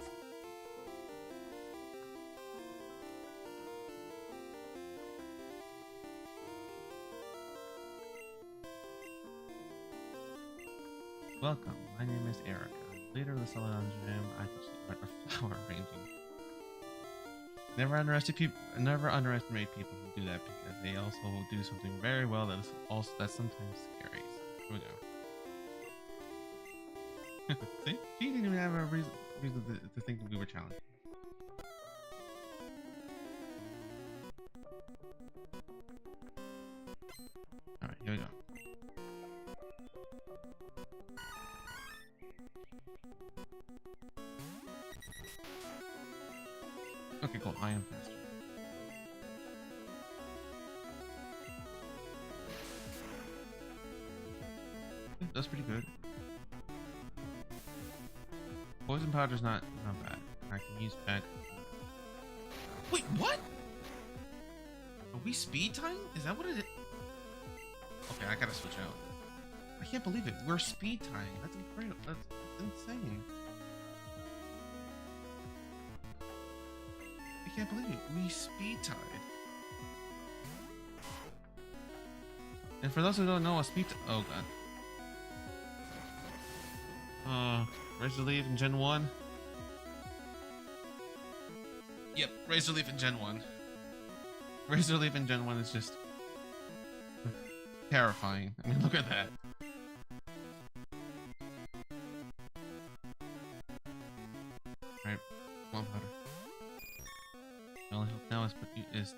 Welcome, my name is Erica, leader of the Celadon Gym. I teach the art of flower arranging. Never underestimate people who do that because they also will do something very well that's sometimes scary. So, here we go. See? She didn't even have a reason to think that we were challenged. Alright, here we go. Okay, cool. I am faster. That's pretty good. Poison powder's not bad. I can use pack. Wait, what? Are we speed time? Is that what it is? Okay, I gotta switch out. I can't believe it. We're speed tying. That's incredible. That's insane. I can't believe it. We speed tied. And for those who don't know, a speed. Oh god. Razor Leaf in Gen 1. Yep, Razor Leaf in Gen 1. Razor Leaf in Gen 1 is just terrifying. I mean, look at that. Alright, one powder. The only hope now is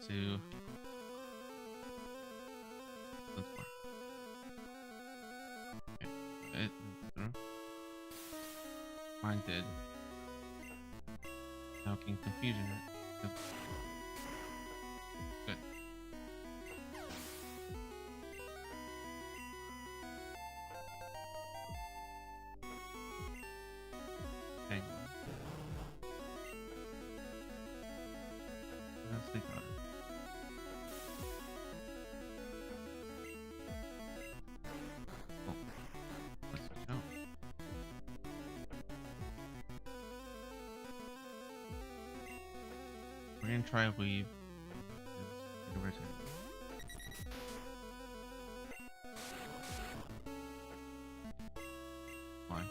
to. Let's go. Okay. Mine did. Now can confusion it. Good. Hang on. That's the powder. Oh. Let's switch out. We're gonna try weave. Why?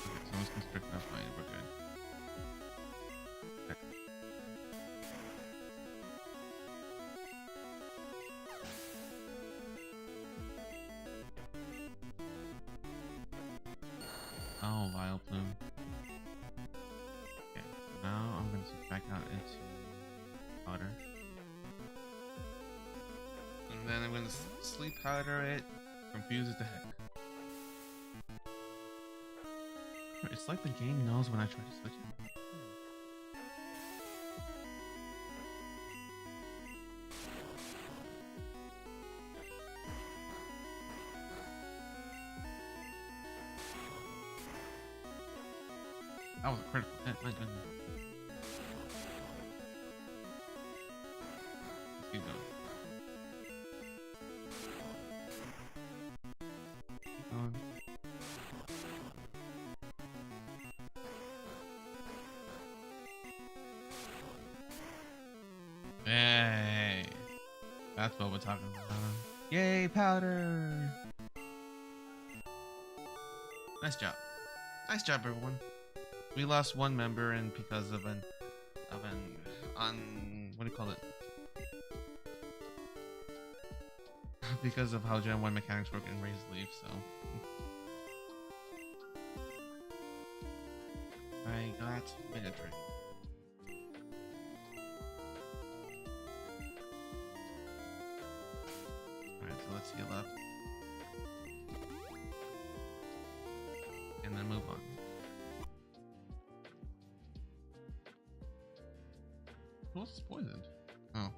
Okay, so let's constrict that fine. We're good. Okay. Oh, Vile Plume. Okay, so now I'm going to switch back out into powder. And then I'm going to sleep powder it, confuse it to heck. It's like the game knows when I try to switch it. That was a critical hit, my goodness. Let's keep going. Keep going. Hey! That's what we're talking about. Yay, powder! Nice job. Nice job, everyone. We lost one member, and because of an what do you call it? Because of how Gen 1 mechanics work in Razor Leaf, so I got military. Alright, so let's heal up. And then move on. Who else is poisoned? Oh.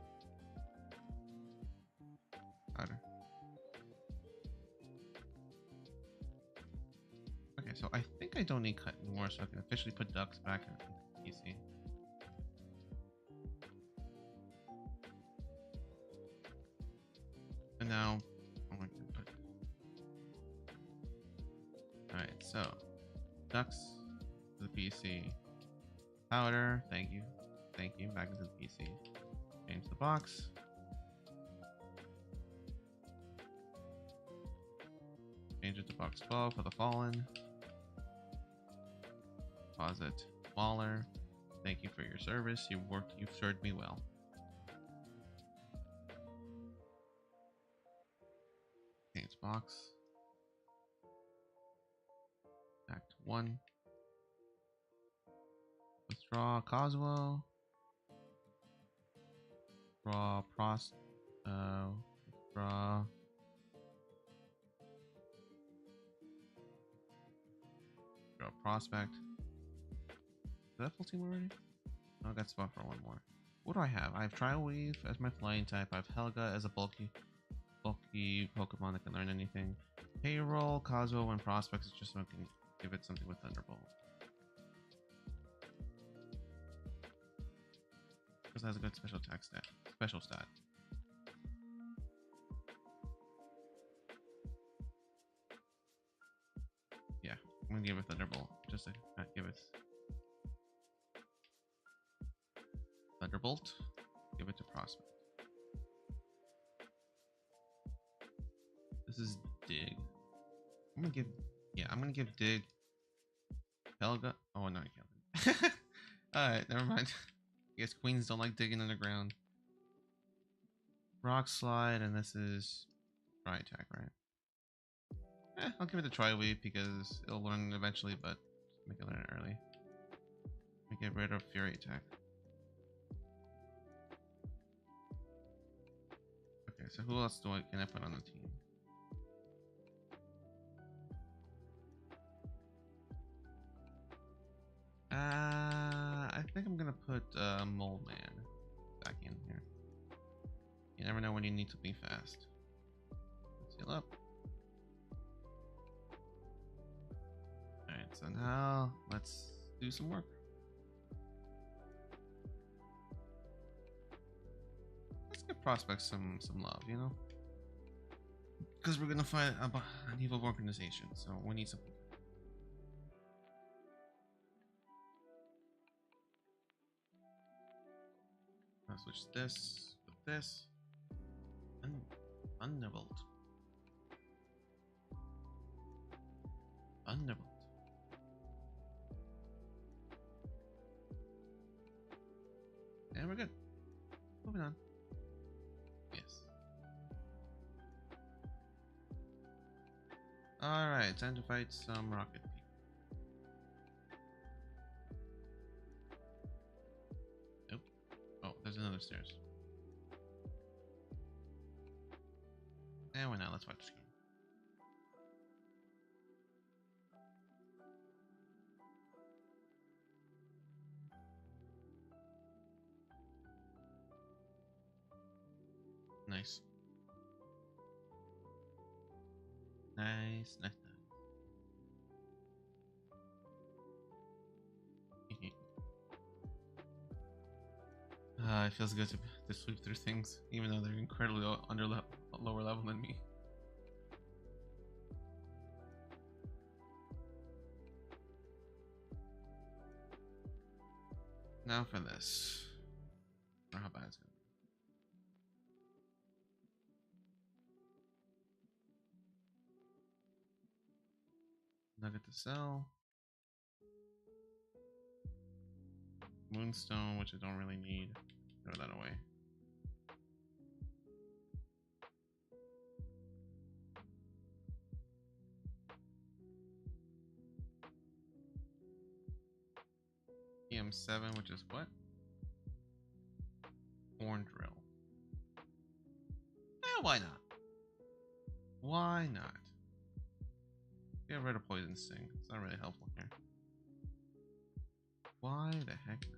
Powder. Okay, so I think I don't need cut anymore, so I can officially put ducks back in PC. And now I'm going to put. Alright, so ducks to the PC. Powder, thank you. Thank you. Back into the PC. Change the box. Change it to box 12 for the fallen. Pause it. Smaller. Thank you for your service. You've served me well. Change box. 1. Withdraw Coswell. Draw withdraw. Draw Prospect. Is that full team already? Oh, I got spot for one more. What do I have? I have Trial Weave as my flying type. I have Helga as a bulky Pokemon that can learn anything. Payroll, Cosmo, and Prospects is just so I can give it something with Thunderbolt. Because it has a good special attack stat. Special stat. Yeah, I'm gonna give it Thunderbolt. Just to give it Thunderbolt. Give it to Prospect. This is Dig. I'm gonna give Dig Helga. Oh no, I can't. Alright, never mind. I guess queens don't like digging underground. Rock Slide, and this is Dry Attack, right? I'll give it a Try Weave because it'll learn eventually, but make it learn it early. We get rid of Fury Attack. Okay, so who else can I put on the team? I think I'm gonna put Mole Man back in here. You never know when you need something fast. Let's heal up. Alright, so now let's do some work. Let's give Prospects some love, you know? Because we're gonna fight an evil organization, so we need something. I'll switch this with this. Thunderbolt. Thunderbolt. And we're good. Moving on. Yes. Alright, time to fight some rocket people. Nope. Oh, there's another stairs. And let's watch the game. Nice. Nice. It feels good to sweep through things, even though they're incredibly lower level than me. Now for this. Or how bad it's gonna be. Nugget to sell. Moonstone, which I don't really need. Throw that away. PM7, which is what? Horn drill. Why not? Why not? Get rid of poison sting. It's not really helpful here. Why the heck not?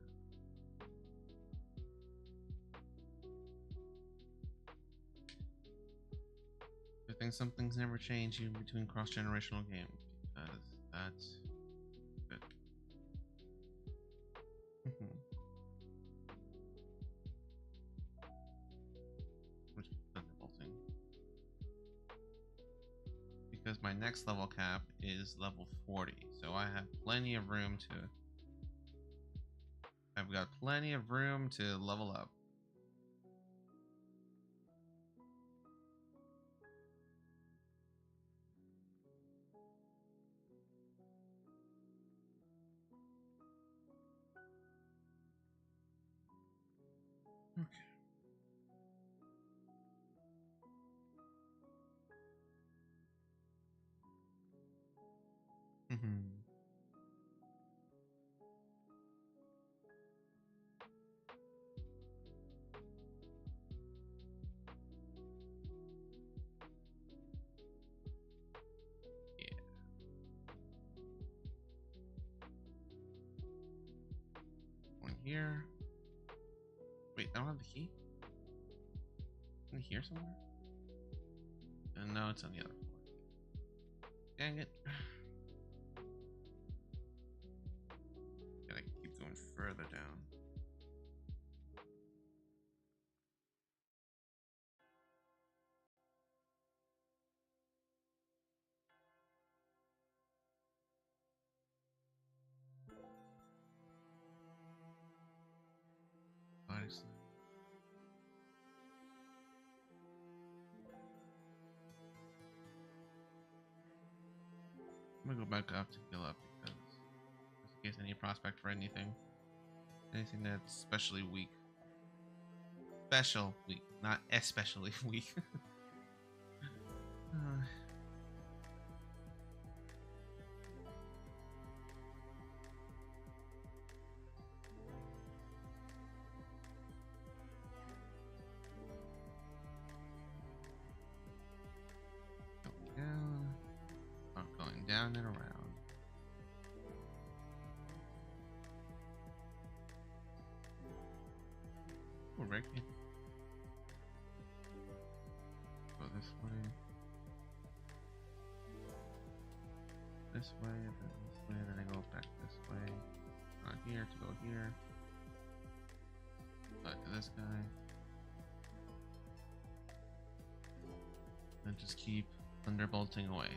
I think some things never change even between cross-generational games, because that's good. Because my next level cap is level 40, so I have plenty of room to. I've got plenty of room to level up. Okay. here. Wait, I don't have the key? In here somewhere? And no, it's on the other floor. Dang it. Gotta keep going further down. Nice. I'm gonna go back up to heal up because just in case I need prospect for anything. Anything that's especially weak. Special weak, not especially weak. Going down. Oh, going down and around. Oh, right here. Go this way. This way, and then this way, and then I go back this way. Not here to go here. Back to this guy. And just keep thunderbolting away.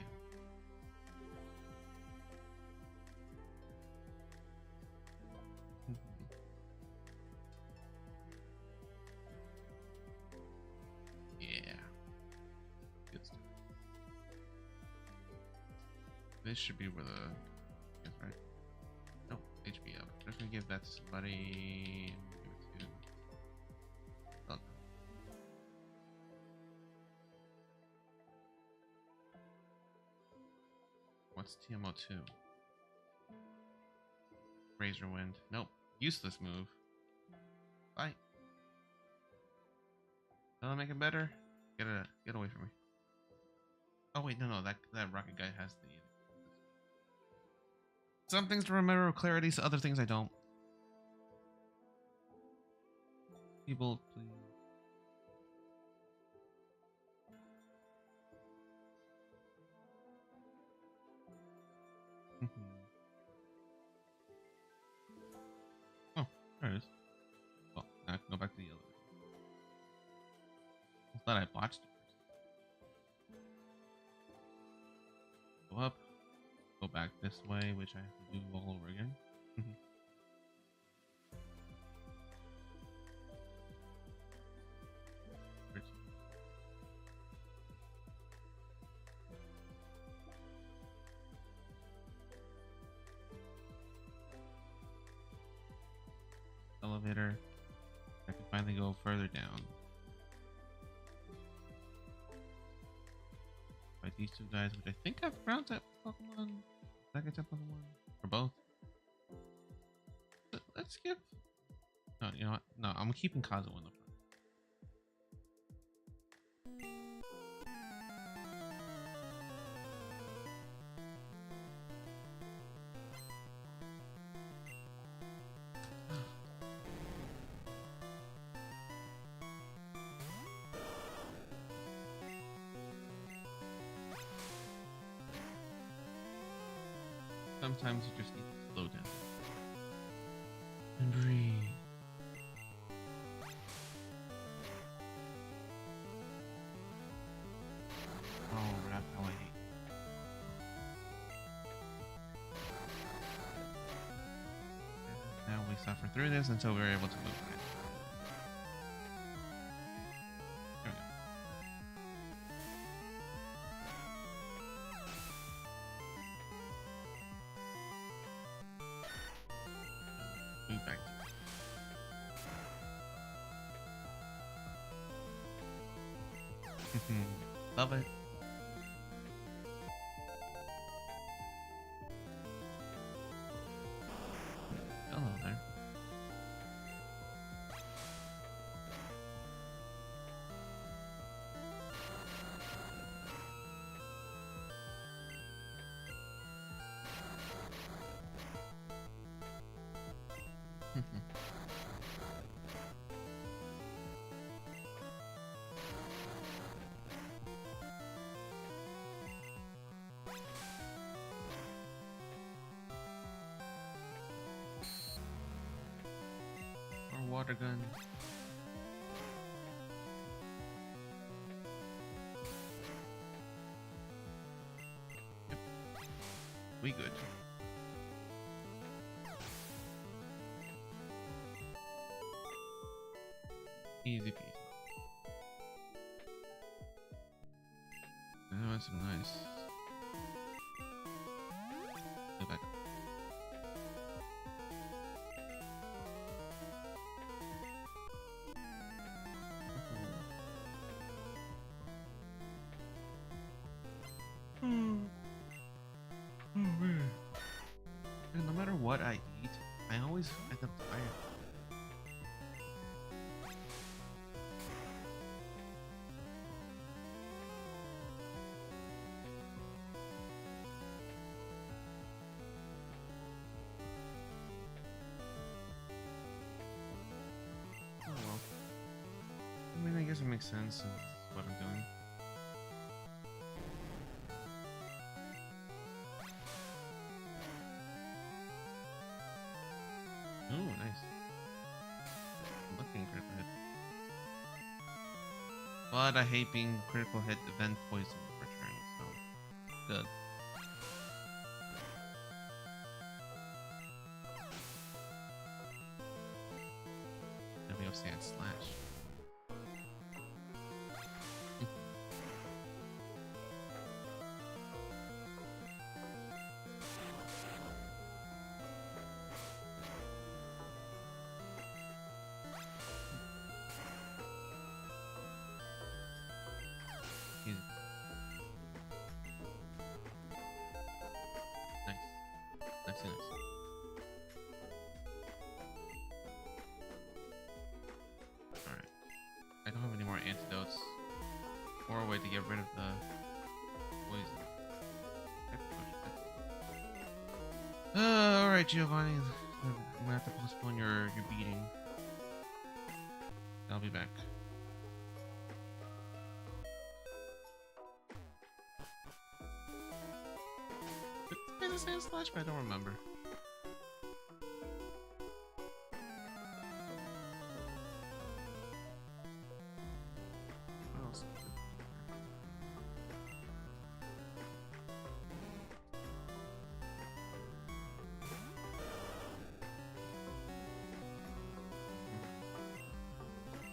Yeah. Good stuff. This should be where the... That's right. No, HP up. I'm just gonna give that to somebody. Give it to... Oh. What's TMO2? Razor Wind. Nope. Useless move. Bye. That'll make it better. Get away from me. Oh wait, no, that rocket guy has the... Some things to remember with clarity, so other things I don't. People, please. Oh, there it is. Well, now I can go back to the elevator. I thought I botched it. Go up. Go back this way, which I have to do all over again. Elevator. I can finally go further down. Fight these two guys, which I think I've ground type Pokemon. Second type Pokemon. Or both. Let's skip. No, you know what? No, I'm keeping Kazuo in the front. Sometimes you just need to slow down and breathe. Oh, rap how I hate. Now we suffer through this until we're able to move again. There we go. Move back. Love it. Hello there. water gun. Yep. We good. Easy peasy. That was some nice. Go back. Oh man. And no matter what I eat, I always end up tired. Oh well. I mean, I guess it makes sense of what I'm doing. Ooh, nice. Looking critical hit. But I hate being critical hit event poison for turn, so good. Then we have Sand Slash. Easy. Nice. Nice, nice. Alright. I don't have any more antidotes. Or a way to get rid of the poison. Alright, Giovanni. I'm gonna have to postpone your beating. I'll be back. Is it Sand Slash? But I don't remember. What else?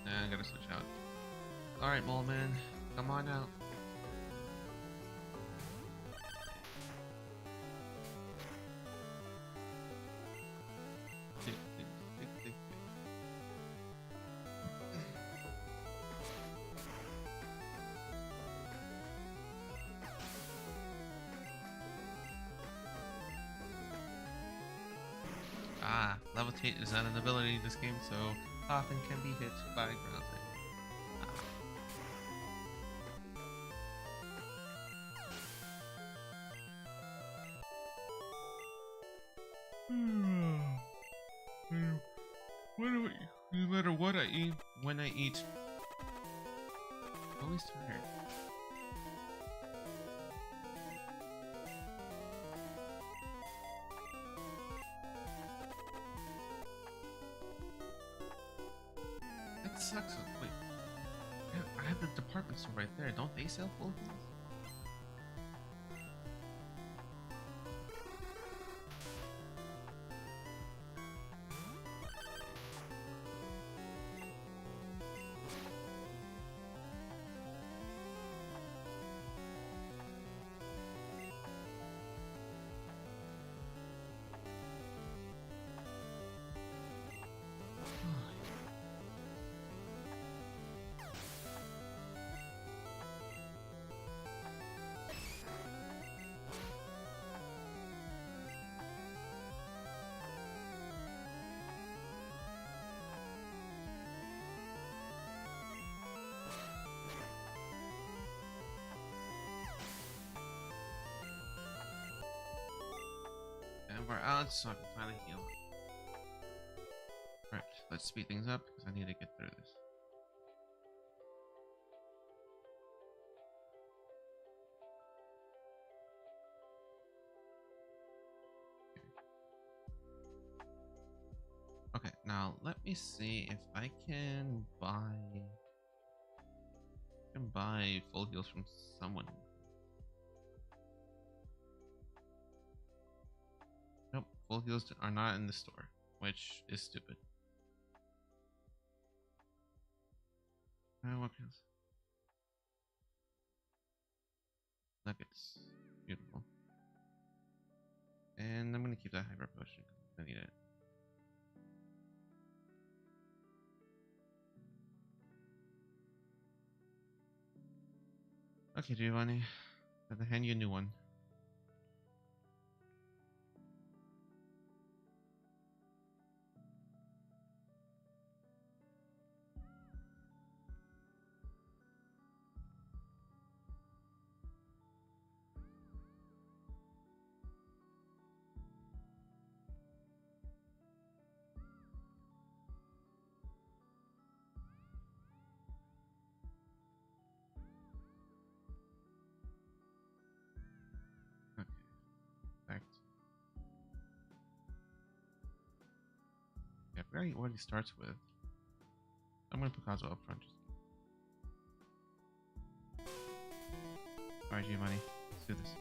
Nah, I gotta switch out. Alright, Mole Man, come on out. Ah, levitate is not an ability in this game, so often can be hit by ground type. No matter what I eat, when I eat, I'm always tired. That sucks. Wait, I have the department store right there. Don't they sell full things? And we're out, so I can finally heal. Right, let's speed things up because I need to get through this. Okay, now Now let me see if I can buy full heals from someone. Nope, full heals are not in the store, which is stupid. What else? Nuggets, beautiful. And I'm gonna keep that hyper potion because I need it. Okay, Giovanni, I have to hand you a new one. Okay, back. Yeah, I forgot what he starts with. I'm gonna put Kazuo up front. Alright, Giovanni, let's do this.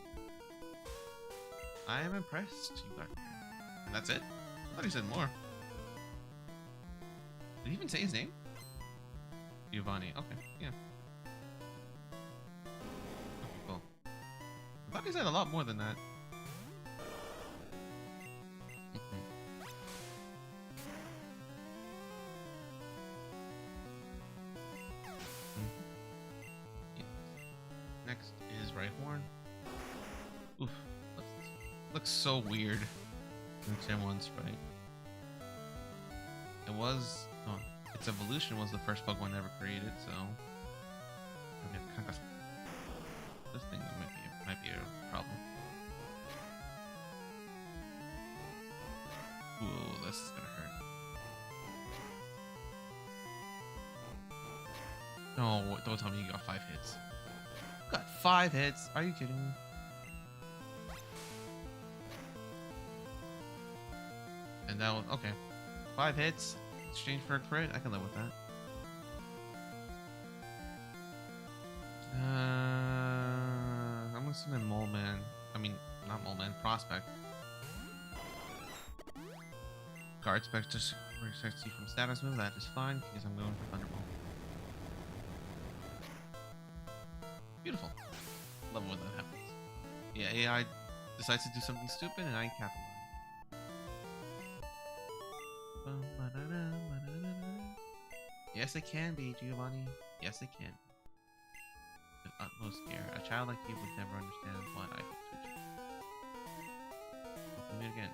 I am impressed you got here. And that's it? I thought he said more. Did he even say his name? Giovanni, okay, yeah. Okay, cool. I thought he said a lot more than that. Next is right horn. Oof, looks so weird in Gen 1 sprite. It was, oh, its evolution was the first Pokemon ever created, so this thing might be a problem. Ooh, this is gonna hurt. No, don't tell me you got 5 hits. Got 5 hits. Are you kidding me? And that was okay. 5 hits, exchange for a crit. I can live with that. I'm gonna send in Mole Man. I mean, not Mole Man, Prospect. Guard Spec just protects you from status move. That is fine because I'm going for Thunderbolt. Beautiful. Love it when that happens. Yeah, AI decides to do something stupid and I capitalize. Yes, it can be, Giovanni. Yes, it can. With utmost care. A child like you would never understand what I could teach you. Open me again.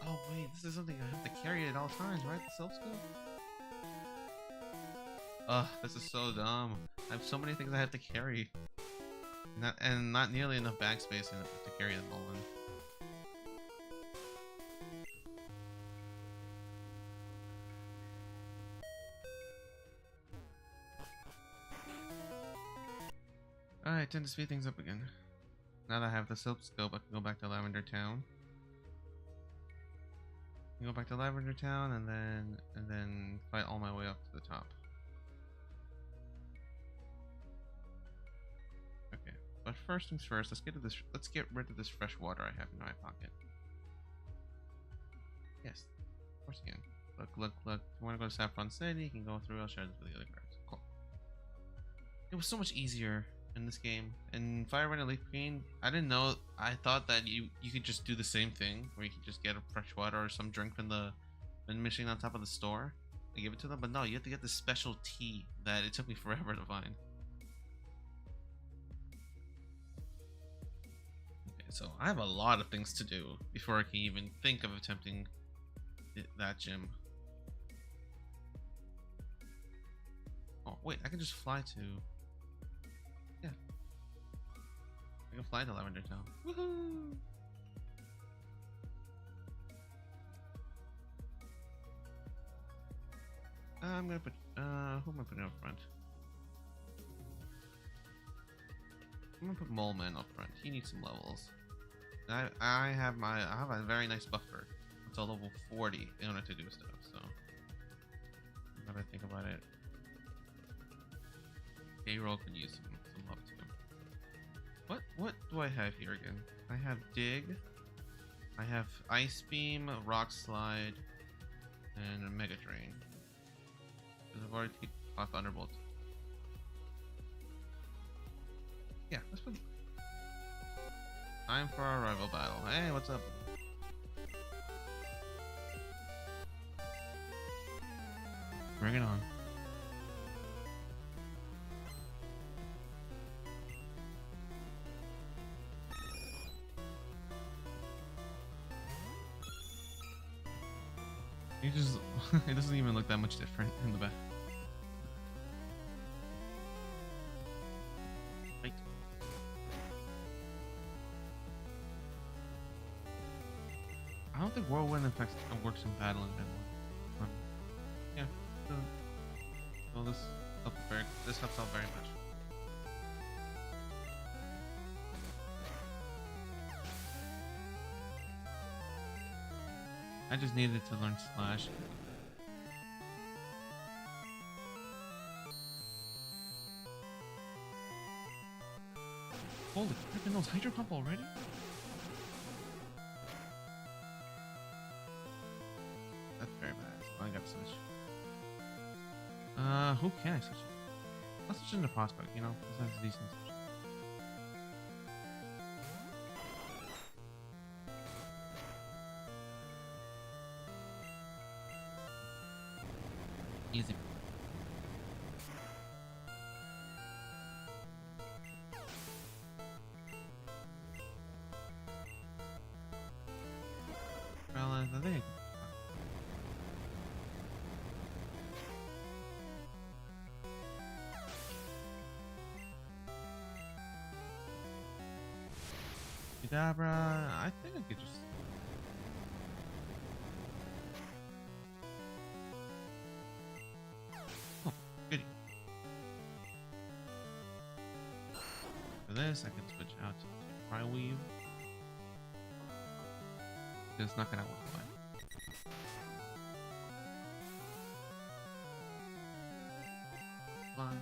Oh wait, this is something I have to carry at all times, right? The self scope? Ugh, this is so dumb. I have so many things I have to carry. Not nearly enough bag space to carry them all in. Alright, time to speed things up again. Now that I have the silk scope, I can go back to Lavender Town. Go back to Lavender Town and then fight all my way up to the top. Okay, but first things first, let's get rid of this fresh water I have in my pocket. Yes, of course you can. Look. If you want to go to Saffron City, you can go through. I'll share this with the other cards. Cool. It was so much easier in this game. In Fire Red and Leaf Green, I didn't know. I thought that you could just do the same thing, where you could just get a fresh water or some drink from the vending machine on top of the store and give it to them. But no, you have to get this special tea that it took me forever to find. Okay, so I have a lot of things to do before I can even think of attempting that gym. Oh wait, I can just fly to. Yeah, I can fly to Lavender Town. Woohoo! I'm gonna put who am I putting up front? I'm gonna put Mole Man up front. He needs some levels. I have a very nice buffer until level 40 in order to do stuff. So I gotta think about it. Payroll could use some love too. What do I have here again? I have dig. I have ice beam, rock slide, and a mega drain. Because I've already caught thunderbolt. Yeah, let's put. Time for our rival battle. Hey, what's up? Bring it on. You just it doesn't even look that much different in the back. Right. I don't think whirlwind effects works in battle in Bed 1. Yeah. So this helps out very much. I just needed to learn slash. Holy crap, those hydro pump already? That's very bad. I gotta switch. Who can I switch? Let's switch into prospect, you know? This has a decent switch. Easy. Well, I think. Kadabra, I think I could just. Oh, goody. For this, I can switch out to Cryweave. Just knock it out with one. Fly.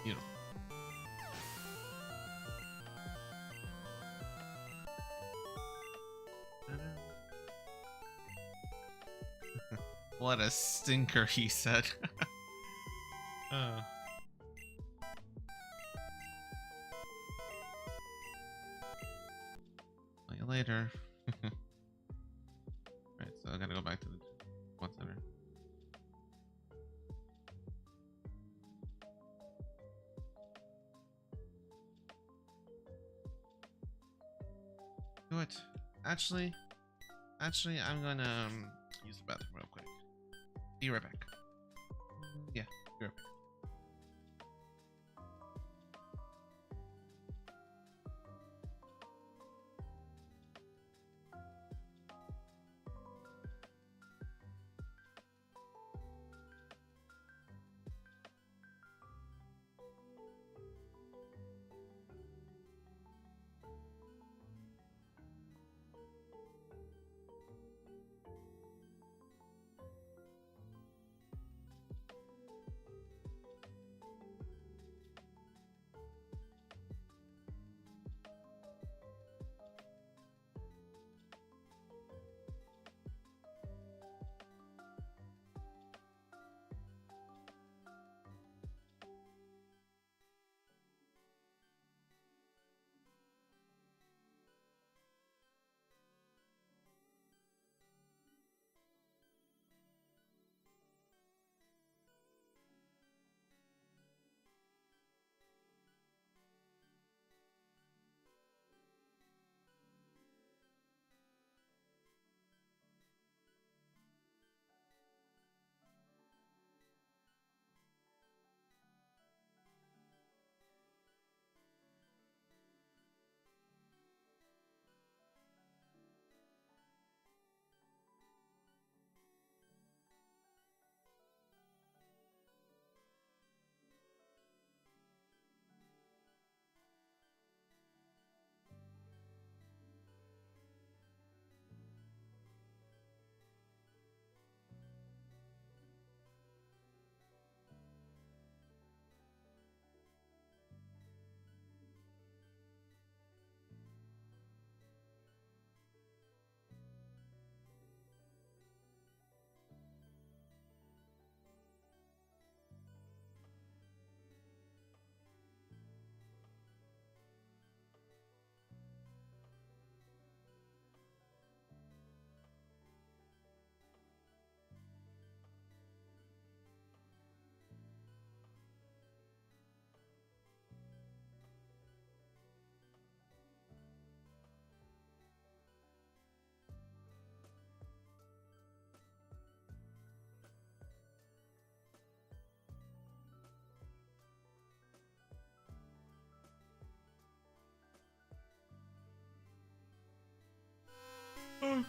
Beautiful. What a stinker, he said. See you later. Right, so I gotta go back to the one center. Do it. Actually, I'm gonna use the bathroom real quick. Be right back. Yeah, be right back.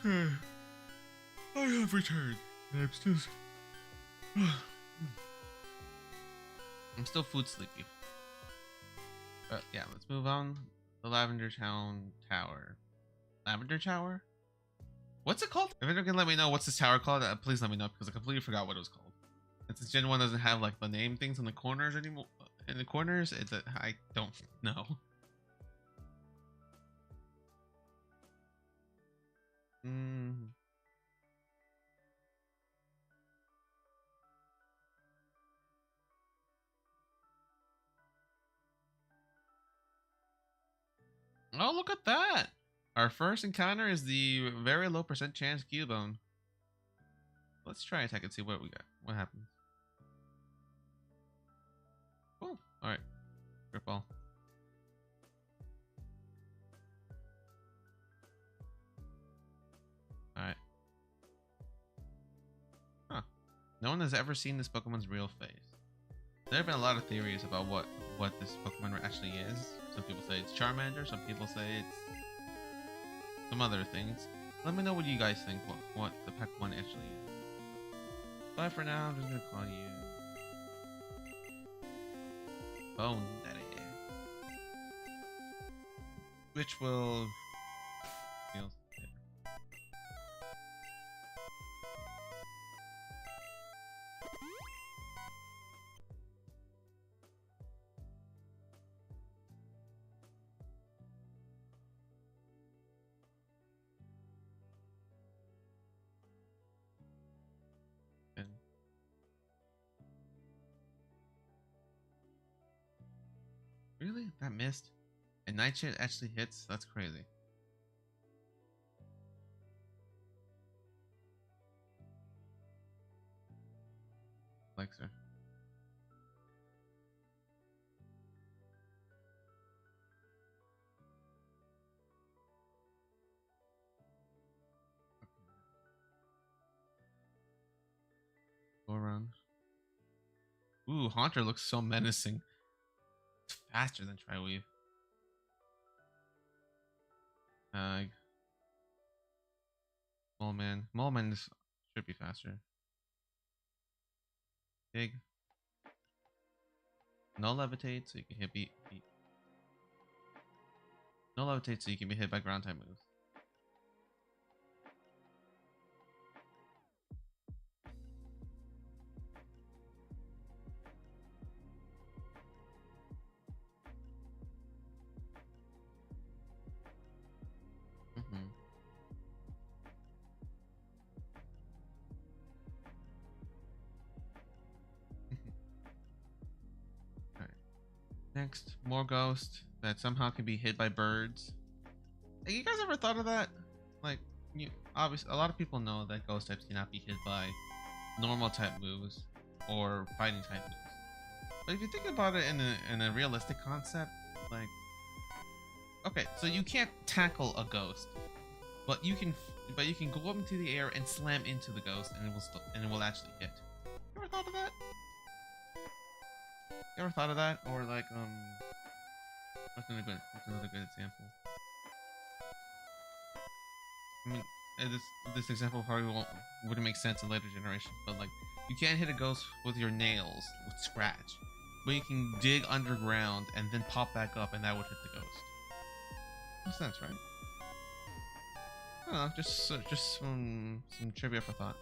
Okay. I have returned. I'm still I'm still food sleepy. But yeah, let's move on. The Lavender Town Tower. Lavender Tower? What's it called? If anyone can let me know what's this tower called, please let me know because I completely forgot what it was called. And since Gen 1 doesn't have like the name things in the corners anymore, in the corners, I don't know. Mm. Oh, look at that! Our first encounter is the very low percent chance Cubone. Let's try attack and see what we got. What happens? Cool. All right. Grip ball. All right. Huh. No one has ever seen this Pokemon's real face. There have been a lot of theories about what this Pokemon actually is. Some people say it's Charmander. Some people say it's some other things. Let me know what you guys think. What the Pokemon actually is. Bye for now. I'm just gonna call you Bone Daddy, which will feel better. And really, that missed. And Nightshade actually hits. That's crazy. Lexer. Go around. Ooh, Haunter looks so menacing. It's faster than Triweave. Moleman should be faster. Big. No levitate, so you can hit beat. No levitate, so you can be hit by ground type moves. Alright. Next, more ghost that somehow can be hit by birds. Hey, you guys ever thought of that? Like, obviously, a lot of people know that ghost types cannot be hit by normal type moves or fighting type moves. But if you think about it in a realistic concept, like, okay, so you can't tackle a ghost, but you can go up into the air and slam into the ghost, and it will actually hit. You ever thought of that? You ever thought of that? Or like what's another good example? I mean, this example probably wouldn't make sense in later generations, but like, you can't hit a ghost with your nails with scratch, but you can dig underground and then pop back up, and that would hit the ghost. Makes sense, right? I don't know, just some trivia for thought.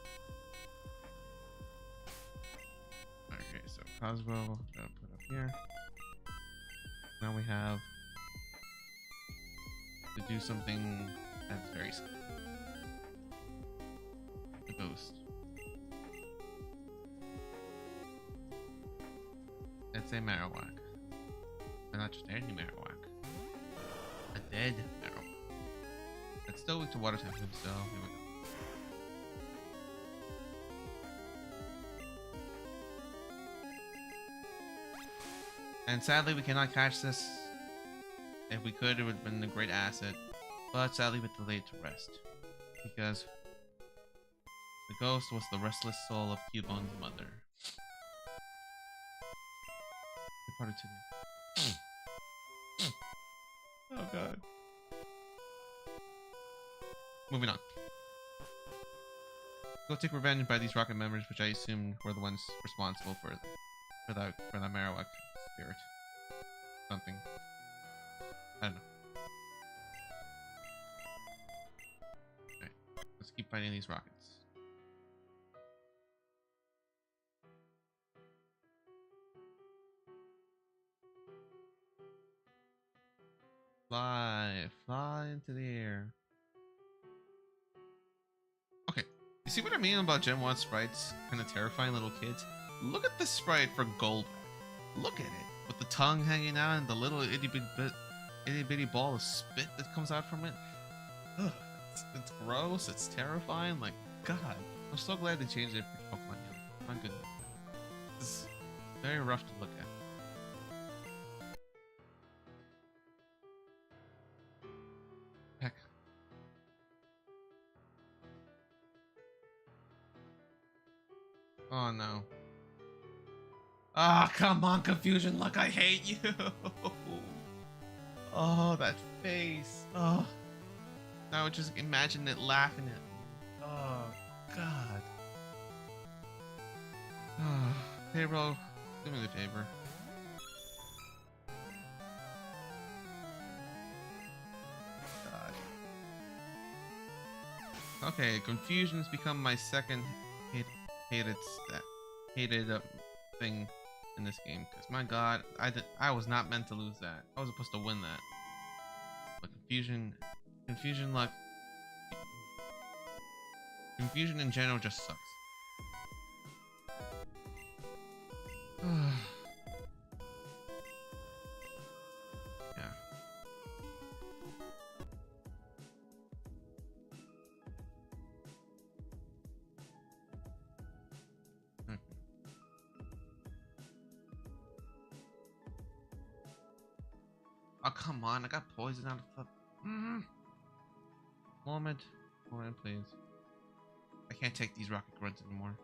Okay, so Cosmo, gonna put up here. Now we have to do something that's very simple. The ghost. It's a Marowak. But not just any Marowak. A dead Marowak. It's still weak to water type moves, so here we go. And sadly, we cannot catch this. If we could, it would have been a great asset. But sadly, we're delayed to rest. Because the ghost was the restless soul of Cubone's mother. Departed to the... Oh god. Moving on. Go take revenge by these rocket members, which I assumed were the ones responsible for the Marowak spirit. Something. I don't know. Okay, let's keep fighting these rockets. Fly into the air. Okay, you see what I mean about Gen 1 sprites? Kind of terrifying little kids. Look at the sprite for Gold. Look at it, with the tongue hanging out and the little itty bitty ball of spit that comes out from it. Ugh, it's gross. It's terrifying. Like, God, I'm so glad they changed it for Pokemon Yellow. My goodness, it's very rough to look at. Heck. Oh no. Ah, oh, come on, Confusion. Look, I hate you. Oh, that face. Oh. Now just imagine it laughing at me. Oh, God. Oh, hey, bro. Do me the favor. God. Okay, Confusion has become my second hated thing in this game. Because, my God, I was not meant to lose that. I was supposed to win that. But Confusion luck. Confusion in general just sucks. Yeah. Okay. Oh, come on. I got poison out of the... Moment, please. I can't take these rocket grunts anymore.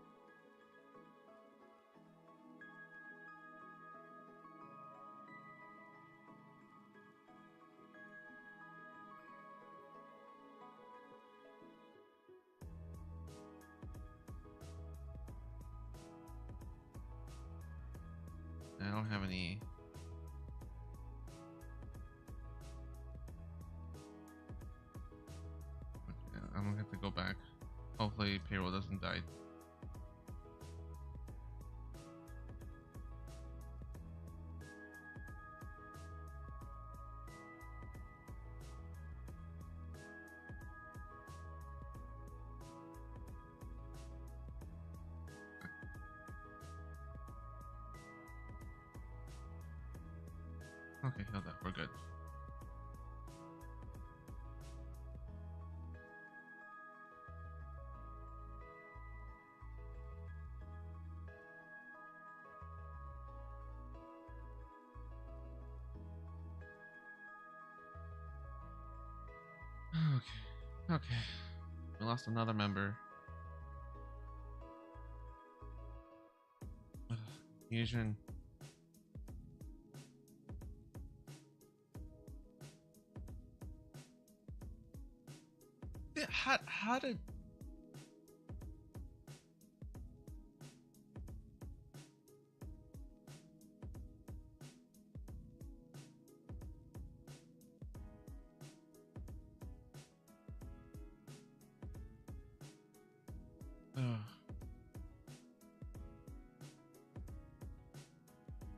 I don't have any... Okay, I'm gonna have to go back. Hopefully payroll doesn't die. Okay, heal that. We're good. Okay. We lost another member. Fusion. Yeah, how did...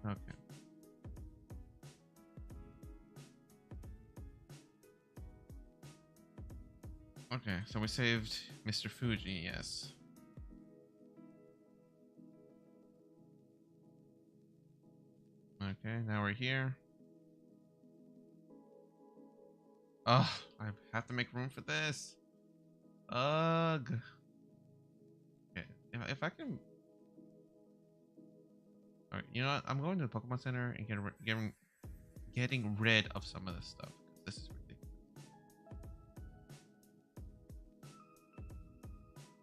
Okay. Okay, so we saved Mr. Fuji, yes. Okay, now we're here. Oh, I have to make room for this. Ugh. Okay, if I can... Alright, you know what? I'm going to the Pokemon Center and getting rid of some of this stuff. This is ridiculous.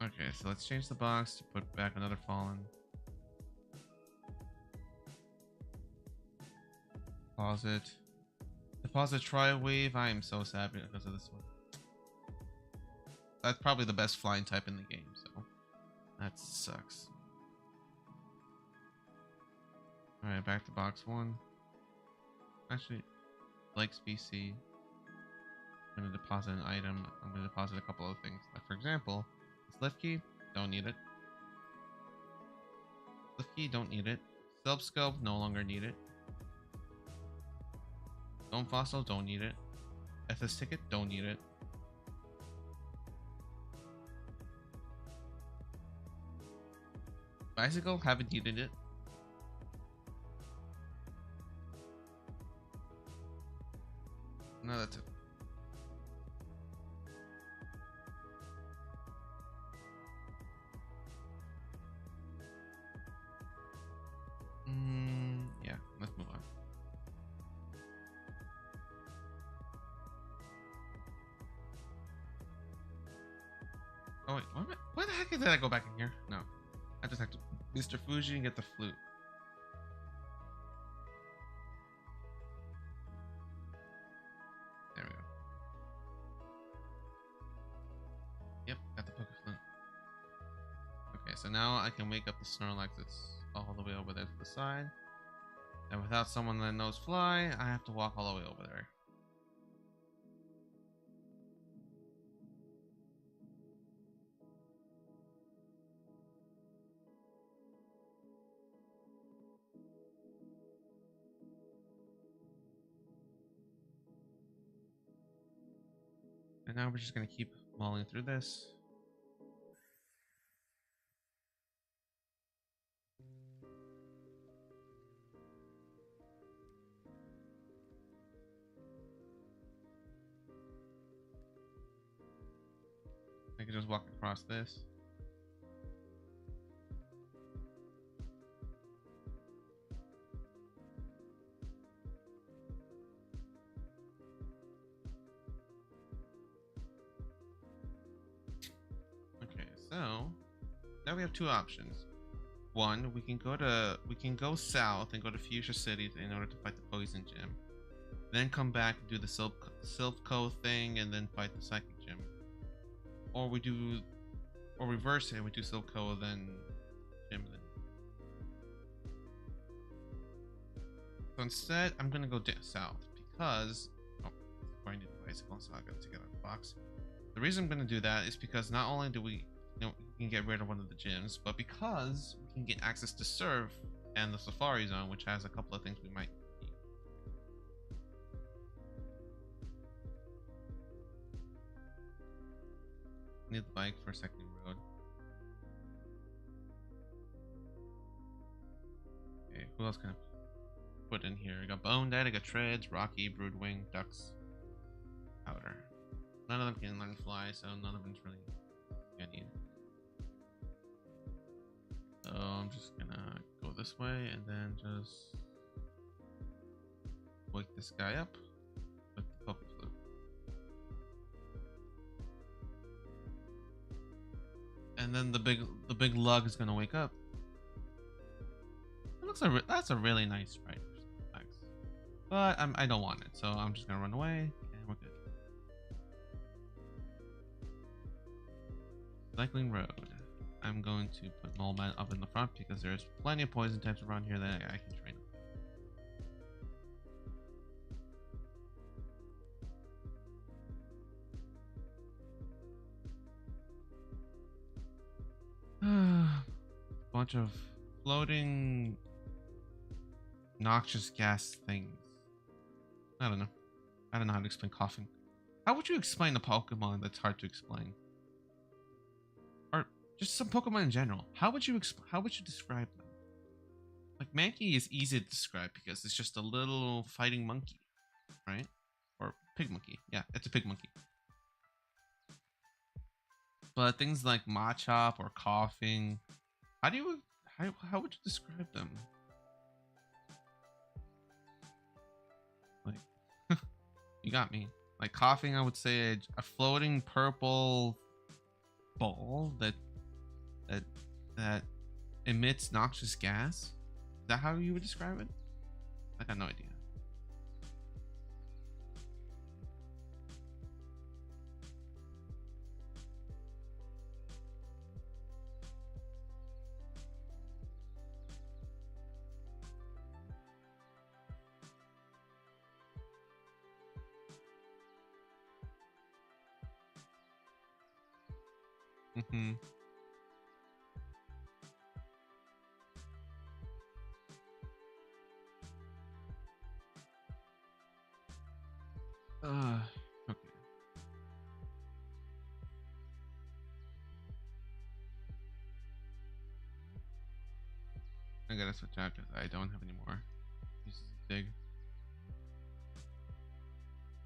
Okay, so let's change the box to put back another Fallen. Deposit Tri-Wave. I am so sad because of this one. That's probably the best flying type in the game, so That sucks. Alright, back to box 1. Actually, Blake's PC. I'm gonna deposit an item. I'm gonna deposit a couple of things. Like, for example, this lift key, don't need it. Lift key, don't need it. Self scope, no longer need it. Dome fossil, don't need it. SS ticket, don't need it. Bicycle, haven't needed it. No, that's it. Yeah, let's move on. Oh wait, why the heck did I go back in here? No, I just have to Mr. Fuji and get the flute. There we go. Yep, got the poke flute. Okay, so now I can wake up the Snorlax that's all the way over there to the side. And without someone that knows fly, I have to walk all the way over there. And now we're just gonna keep mulling through this. I can just walk across this. Okay, so now we have two options. One, we can go south and go to Fuchsia City in order to fight the Poison Gym. Then come back and do the Silph thing and then fight the Psychic Gym. Or reverse it, we do Silph then Gym then. So instead, I'm gonna go south because I need the bicycle, so I gotta take it out of the box. The reason I'm gonna do that is because not only do we can get rid of one of the gyms, but because we can get access to Surf and the Safari Zone, which has a couple of things we might need. Need the bike for Cycling Road. Okay, who else can I put in here? I got Bone Dead, I got Treads, Rocky, Broodwing, Ducks, Powder. None of them can learn fly, so none of them's really gonna need. So I'm just gonna go this way and then just wake this guy up with the Poke Flute. And then the big lug is gonna wake up. It looks like that's a really nice sprite. But I don't want it, so I'm just gonna run away and we're good. Cycling Road. I'm going to put Molman up in the front because there's plenty of poison types around here that I can train. Bunch of floating noxious gas things. I don't know. I don't know how to explain coughing. How would you explain a Pokemon that's hard to explain? Or just some Pokemon in general. How would you describe them? Like Mankey is easy to describe because it's just a little fighting monkey, right? Or pig monkey. Yeah, it's a pig monkey. But things like Machop or coughing, how would you describe them? Like, you got me. Like coughing, I would say a floating purple ball that emits noxious gas. Is that how you would describe it? I got no idea. Mm-hmm. Okay. I gotta switch out because I don't have any more uses of dig.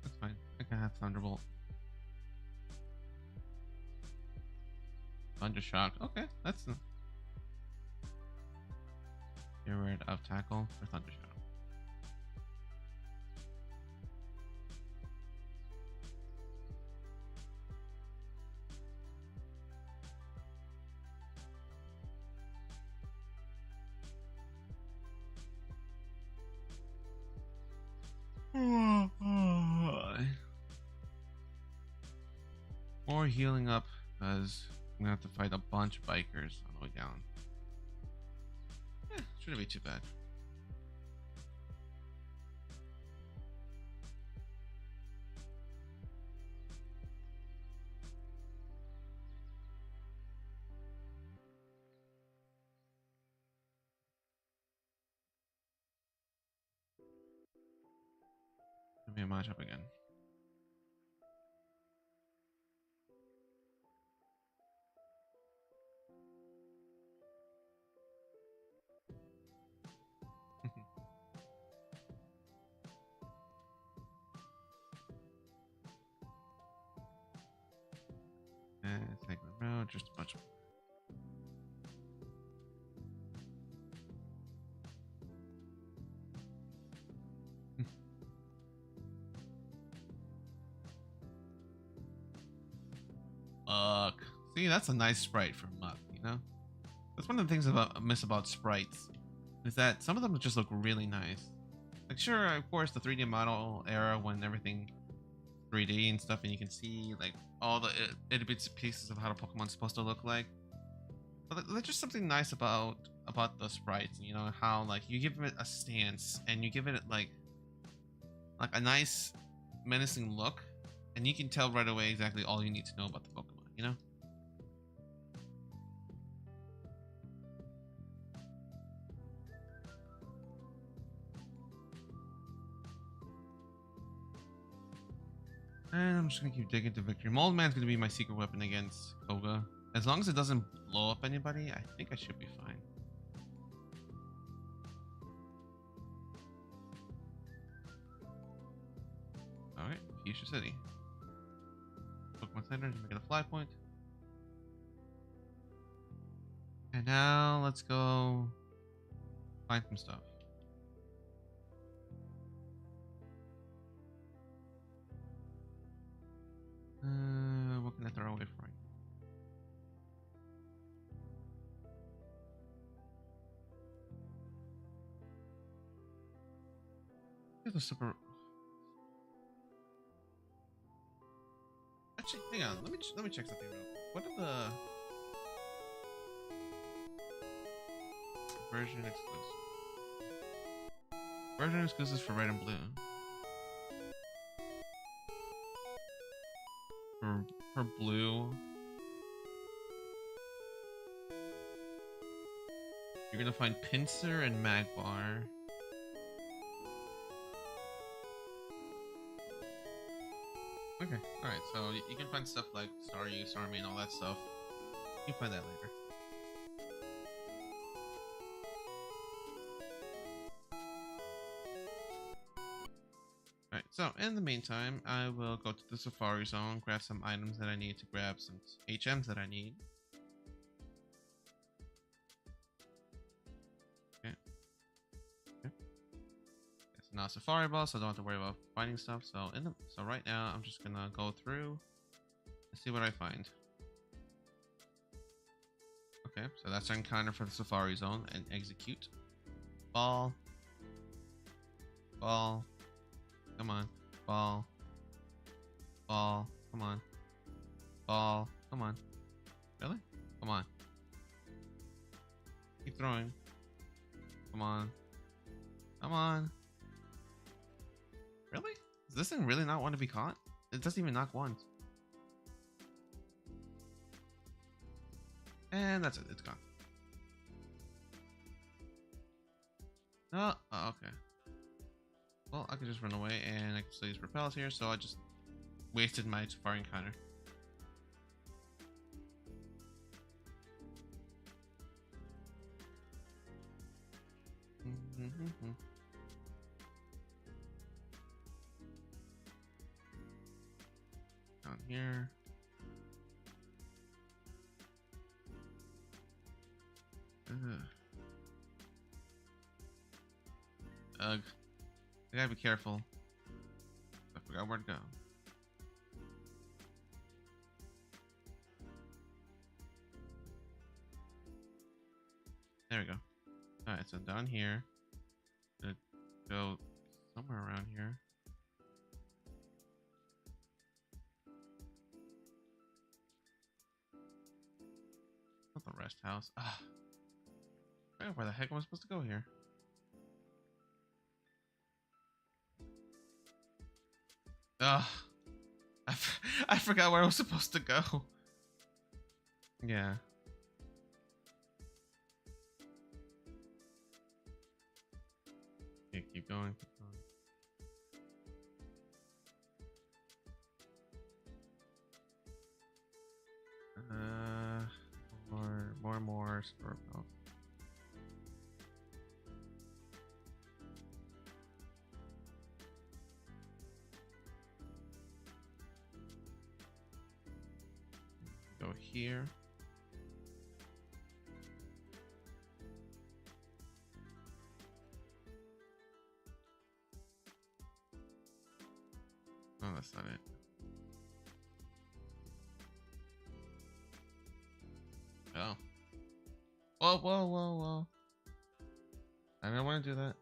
That's fine. I can have Thunderbolt. Thunder Shock. Okay, that's get rid of Tackle for Thunder Shock. More healing up because I'm gonna have to fight a bunch of bikers on the way down. Shouldn't be too bad. Give me a matchup again. Take the road, just a bunch of. See, that's a nice sprite for Muck, you know? That's one of the things I miss about sprites, is that some of them just look really nice. Like, sure, of course, the 3D model era when everything 3D and stuff, and you can see, like, all the itty bits pieces of how the Pokemon's supposed to look like. But there's just something nice about the sprites, you know, how, like, you give it a stance, and you give it, like a nice, menacing look, and you can tell right away exactly all you need to know about the Pokemon, you know? And I'm just gonna keep digging to victory. Mold Man's gonna be my secret weapon against Koga. As long as it doesn't blow up anybody, I think I should be fine. Alright, Fuchsia City. Pokemon Center, make it a fly point. And now let's go find some stuff. What can I throw away for right now? Here's a super. Actually, hang on. Let me check something real quick. What are the version exclusive? Version exclusives for red and blue. For blue, you're gonna find Pinsir and Magbar. Okay, alright, so you can find stuff like Staryu, Starmie, and all that stuff. You can find that later. Alright, so in the meantime, I will go to the Safari Zone, grab some items that I need to grab, some HMs that I need. Okay. So now Safari Ball, so I don't have to worry about finding stuff. So right now, I'm just gonna go through and see what I find. Okay, so that's our encounter for the Safari Zone, and execute. Ball. Ball. Come on. Ball. Ball. Come on. Ball. Come on. Really? Come on. Keep throwing. Come on. Come on. Really? Does this thing really not want to be caught? It doesn't even knock once. And that's it. It's gone. Oh, okay. Well, I could just run away and I can still use repels here, so I just wasted my safari encounter. Down here. Ugh. I gotta be careful. I forgot where to go. There we go. Alright, so down here. Gonna go somewhere around here. Not the rest house. Ah. Where the heck am I supposed to go here? Ugh. I forgot where I was supposed to go. Yeah. Okay, keep going, keep going. More spur belt. Go here. Oh, that's not it. Oh. Whoa. I don't want to do that.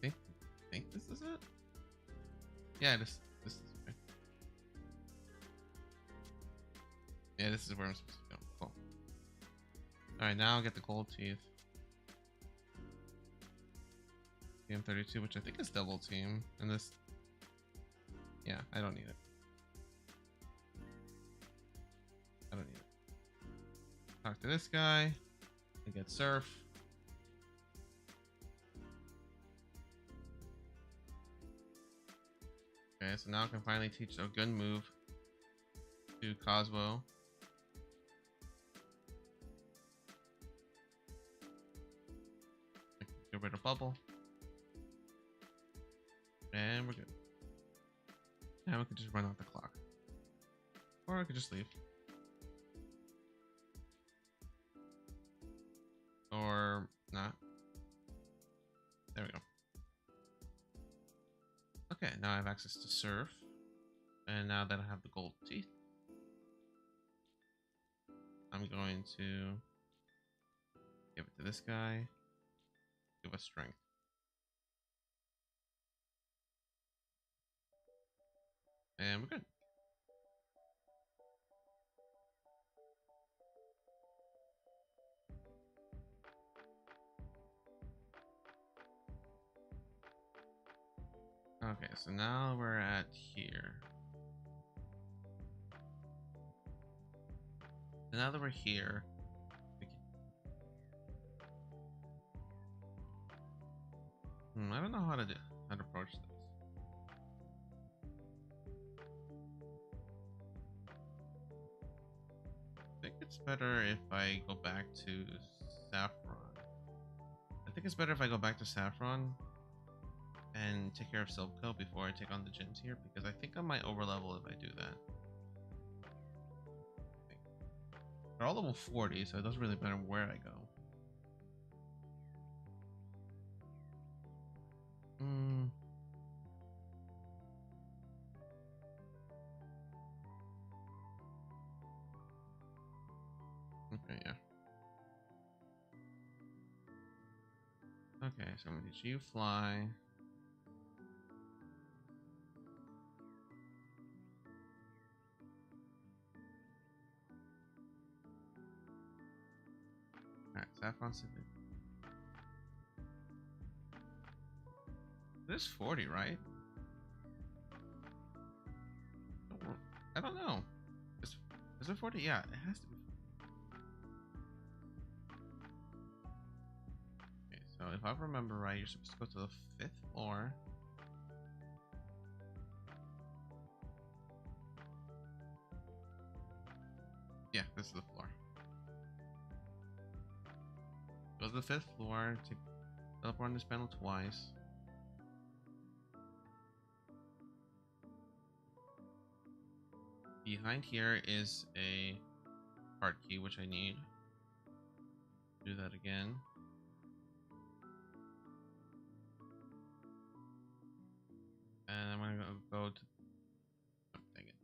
I think this is it? Yeah, this is okay. Yeah, this is where I'm supposed to go. Cool. Alright, now I'll get the gold teeth. TM32, which I think is double team. And this... Yeah, I don't need it. I don't need it. Talk to this guy. I get surf. Okay, so now I can finally teach a good move to Cosmo. Get rid of bubble. And we're good. Now we could just run out the clock. Or I could just leave. Or not. There we go. Okay, now I have access to surf. And now that I have the gold teeth, I'm going to give it to this guy. Give us strength. And we're good. Okay, so now we're at here. So now that we're here, we can... I don't know how to approach this. I think it's better if I go back to Saffron. I think it's better if I go back to Saffron and take care of Silpco before I take on the gyms here, because I think I might overlevel if I do that. They're all level 40, so it doesn't really matter where I go. Okay, yeah. Okay, so I'm gonna teach you fly. Alright, Saffron City. There's 40, right? I don't know. Is it 40? Yeah, it has to be. Okay, so if I remember right, you're supposed to go to the 5th floor. Yeah, this is the floor. Go to the 5th floor to teleport on this panel twice. Behind here is a card key, which I need. Do that again. And I'm gonna go to. Oh, dang it.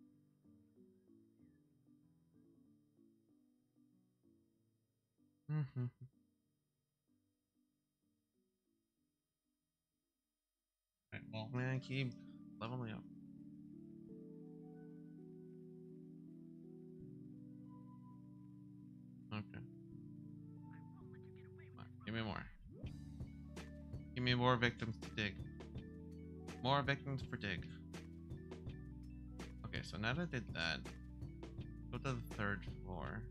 Alright, well, I'm gonna keep leveling up. Okay. Give me more. Give me more victims to dig. More victims for dig. Okay, so now that I did that, go to the 3rd floor.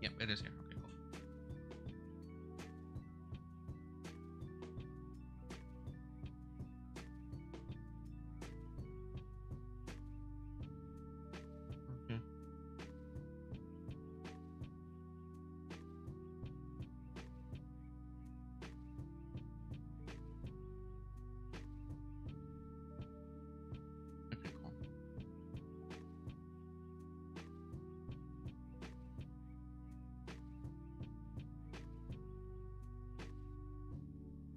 Yep, it is here. Okay, cool. Okay. Okay, cool.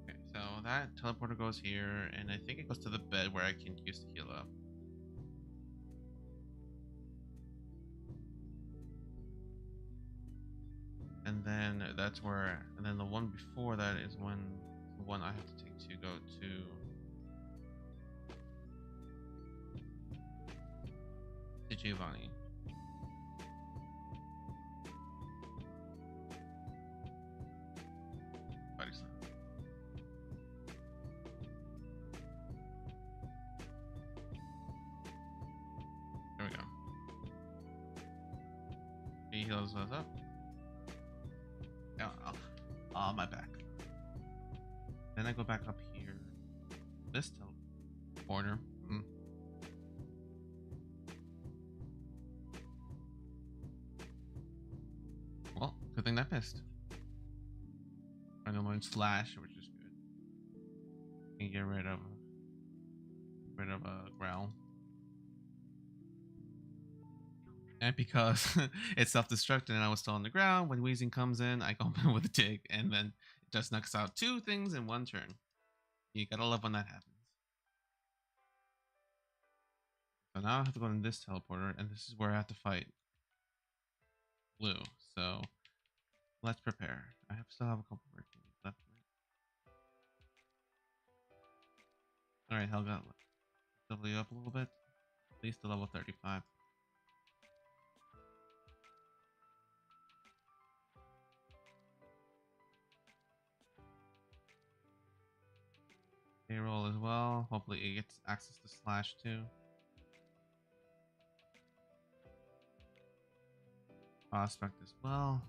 Okay, so that teleporter goes here, and I think it goes to the bed where I can use to heal up. And then that's where, and then the one before that is the one I have to take to go to Giovanni. Body slam. There we go. He heals us up. Oh, my back. Then I go back up here. This teleporter. Well, good thing that missed. I know mine slash, which is good. Can get rid of a growl. And because it's self-destructed and I was still on the ground, when Wheezing comes in, I go in with a dig, and then it just knocks out 2 things in 1 turn. You gotta love when that happens. So now I have to go in this teleporter, and this is where I have to fight Blue. So let's prepare. Still have a couple more things left. Alright, Helga, let's level you up a little bit. At least to level 35. Payroll as well. Hopefully it gets access to slash too. Prospect as well.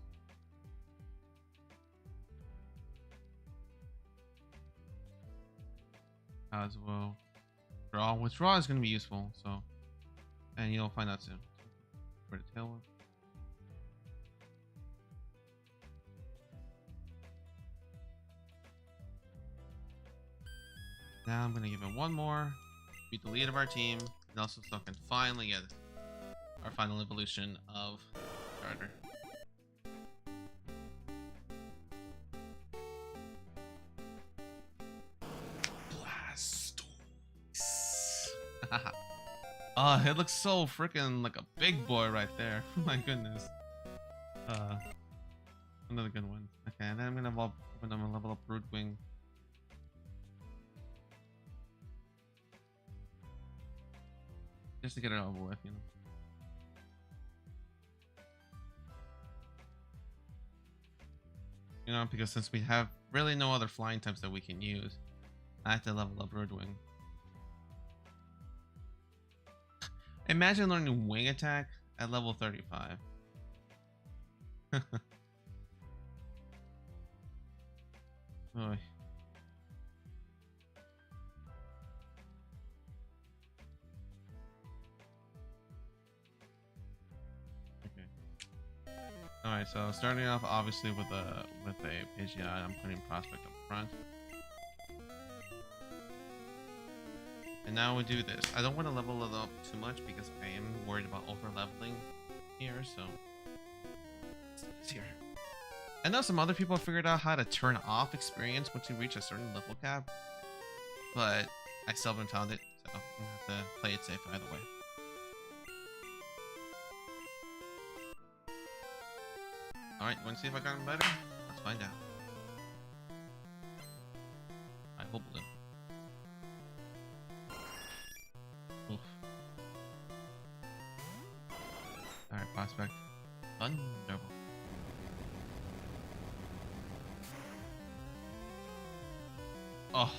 As well. Withdraw is going to be useful, so. And you'll find out soon. For the tail whip. Now I'm going to give it 1 more. Beat the lead of our team. And also so I can finally get our final evolution of Starter. Oh, it looks so freaking like a big boy right there. My goodness. Another good one. Okay, and then I'm gonna level up Broodwing. Just to get it over with, you know. You know, because since we have really no other flying types that we can use, I have to level up Broodwing. Imagine learning wing attack at level 35. Oy. Okay. All right, so starting off obviously with a Pidgeot, I'm putting Prospect up front. And now we do this. I don't want to level it up too much because I am worried about over leveling here, so it's here. I know some other people figured out how to turn off experience once you reach a certain level cap, but I still haven't found it, so I'm gonna have to play it safe either way. Alright, want to see if I got him better? Let's find out. I hope blue. Oof. Alright, Prospect. Thunderbolt. Oh,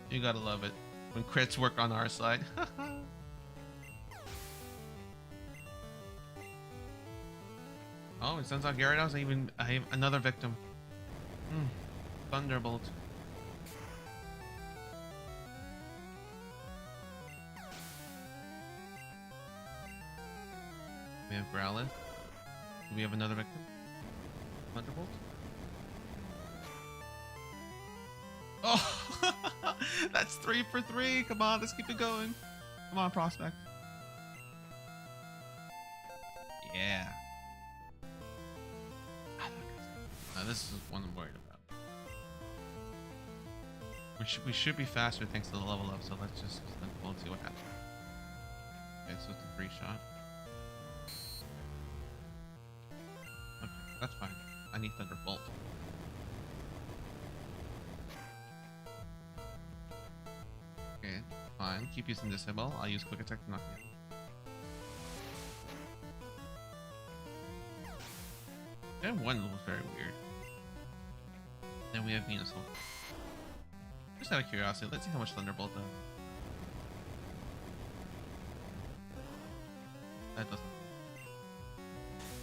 you gotta love it when crits work on our side. Oh, it sounds like Gyarados even another victim. Thunderbolt. We have Growlithe. Do we have another victim? Thunderbolt. Oh, that's 3 for 3. Come on, let's keep it going. Come on, Prospect. Yeah. Now, this is one I'm worried about. We should be faster thanks to the level up, so let's just we'll see what happens. Okay, so it's a 3 shot. Okay, that's fine. I need Thunderbolt. Okay, fine. Keep using Disable. I'll use Quick Attack to knock you out. And one was very weird. Then we have Venusaur. Just out of curiosity, let's see how much Thunderbolt does. That doesn't.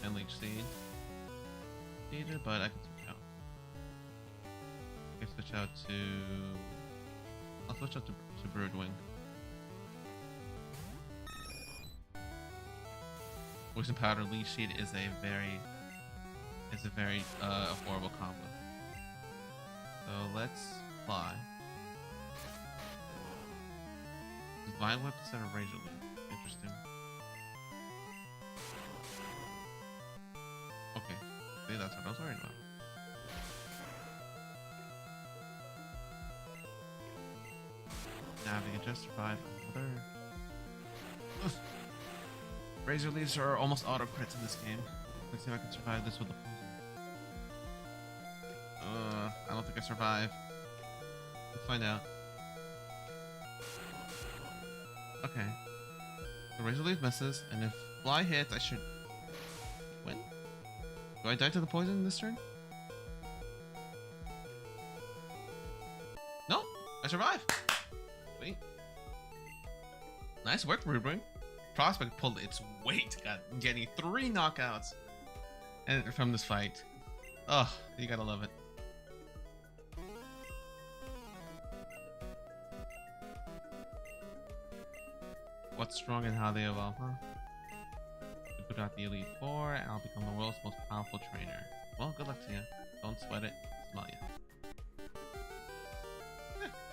And Leech Seed. Needed, but I can switch out. I can switch out to. I'll switch out to Broodwing. Poison Powder Leech Seed is a very affordable combo. So let's fly. Vine Whip instead of Razor Leaf. Interesting. Okay. See, that's what I was worried about. Now we can just survive another. Razor Leaves are almost auto crits in this game. Let's see if I can survive this with a poison. I don't think I survive. Let's find out. Okay. The Razor Leaf misses, and if Fly hits, I should win. Do I die to the poison this turn? No, I survive. Wait. Nice work, Broodwing. Prospect pulled its weight, getting 3 knockouts and from this fight. Oh, you gotta love it. What's strong and how they evolve, huh? You put out the Elite Four, and I'll become the world's most powerful trainer. Well, good luck to you. Don't sweat it. Smell you.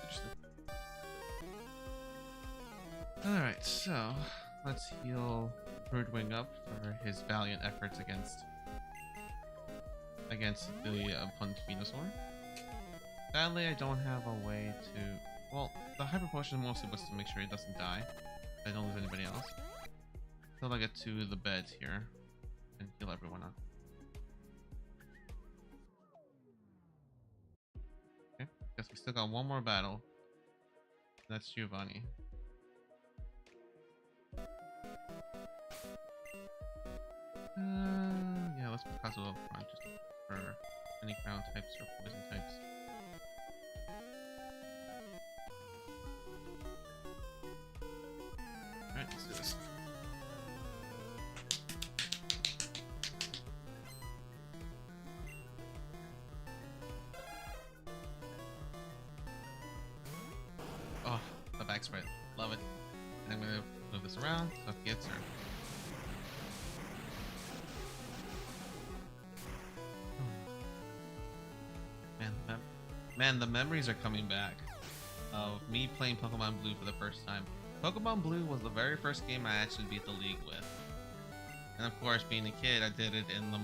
Interesting. Alright, so let's heal Broodwing up for his valiant efforts against the opponent Venusaur. Sadly, I don't have a way to. Well, the Hyper Potion mostly was to make sure he doesn't die. I don't lose anybody else. Until I get to the beds here and heal everyone up. Okay, guess we still got one more battle. That's Giovanni. Yeah, let's put Kazuo up front just for any ground types or poison types. Alright, let's do this. goes around, so it gets her. Man, the memories are coming back of me playing Pokemon Blue for the first time. Pokemon Blue was the very first game I actually beat the league with, and of course, being a kid, I did it in the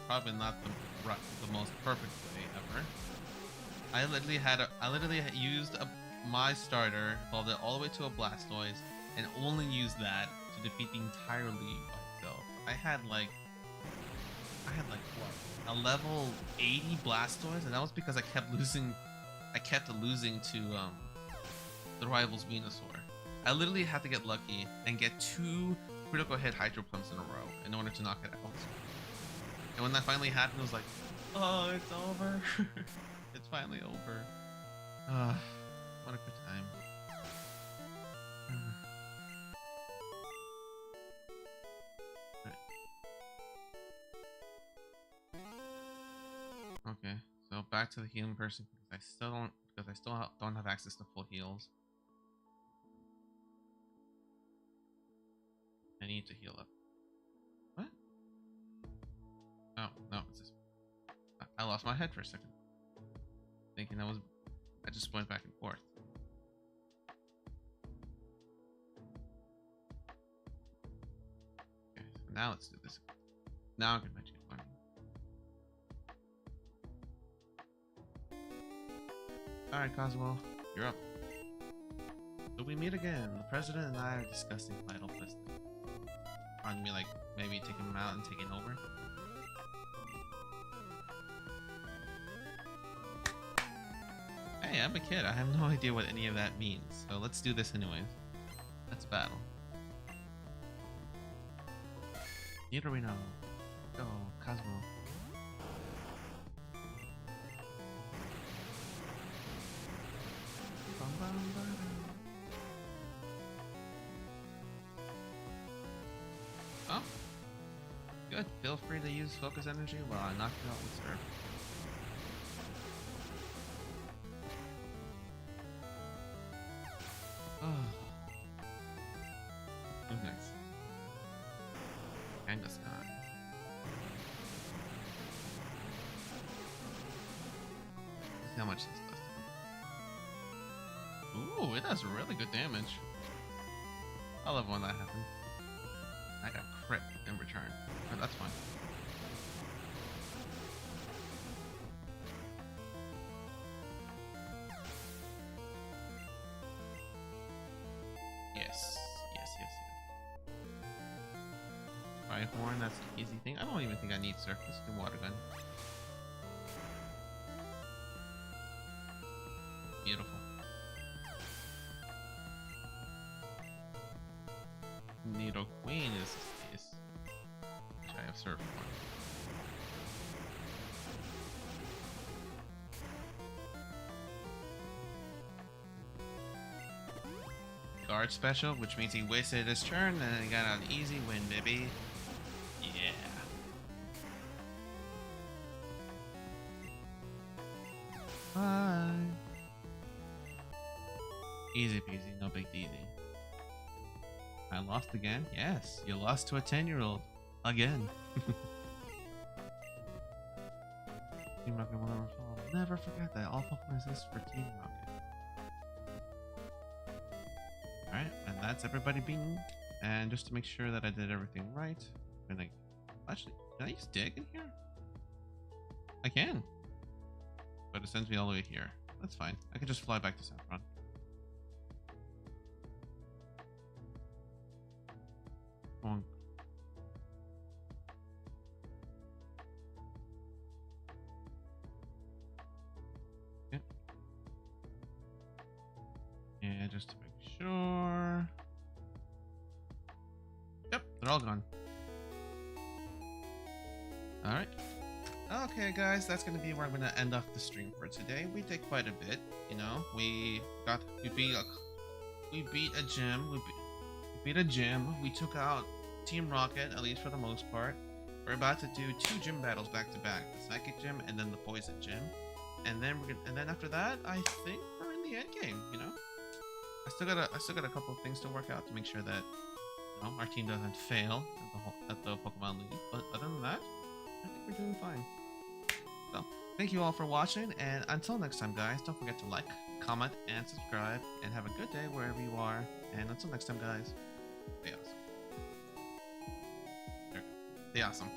probably not the most perfect way ever. I literally used my starter, evolved it all the way to a Blastoise, and only used that to defeat the entire league by itself. I had like what, a level 80 Blastoise, and that was because I kept losing to the rivals Venusaur. I literally had to get lucky and get 2 critical hit Hydro Pumps in a row in order to knock it out. And when that finally happened, it was like, oh, it's over. It's finally over. What a good time. Okay, so back to the healing person because I still don't have access to full heals. I need to heal up. What? Oh no, it's this. I lost my head for a second, thinking I just went back and forth. Okay, so now let's do this. Now I'm gonna mention one. Alright, Cosmo, you're up. So we meet again. The president and I are discussing vital business. On me, like, maybe taking him out and taking over. Hey, I'm a kid. I have no idea what any of that means. So let's do this anyways. Let's battle. Nidorino. Go, Cosmo. Oh, good. Feel free to use focus energy while I knock you out with Surf. Oh. Who's next? Kangaskhan. Let's see how much this does. Ooh, it does really good damage. I love when that happens. I got crit in return, but that's fine. Yes. Rhyhorn, that's an easy thing. I don't even think I need Surface to Water Gun. Beautiful. Nidoqueen is the case, which I have Surf for. Guard special, which means he wasted his turn and he got an easy win, baby. Yeah. Bye. Easy peasy, no big deal. I lost again? Yes, you lost to a 10-year-old. Again. Team Rocket will never fall. Never forget that. All Pokemon exist for Team Rocket. Alright, and that's everybody beaten. And just to make sure that I did everything right, I'm gonna... Actually, can I use Dig in here? I can. But it sends me all the way here. That's fine. I can just fly back to Saffron. Bonk. Okay. Yeah, just to make sure. Yep, they're all gone. Alright. Okay, guys, that's gonna be where I'm gonna end off the stream for today. We did quite a bit, you know. We beat a gym. We beat a gym. We took out Team Rocket, at least for the most part. We're about to do 2 gym battles back to back: the Psychic Gym and then the Poison Gym. And then after that, I think we're in the end game, you know. I still got a couple of things to work out to make sure that our team doesn't fail at the Pokemon League. But other than that, I think we're doing fine. So thank you all for watching, and until next time, guys, don't forget to like, comment, and subscribe, and have a good day wherever you are. And until next time, guys, stay awesome. Stay awesome.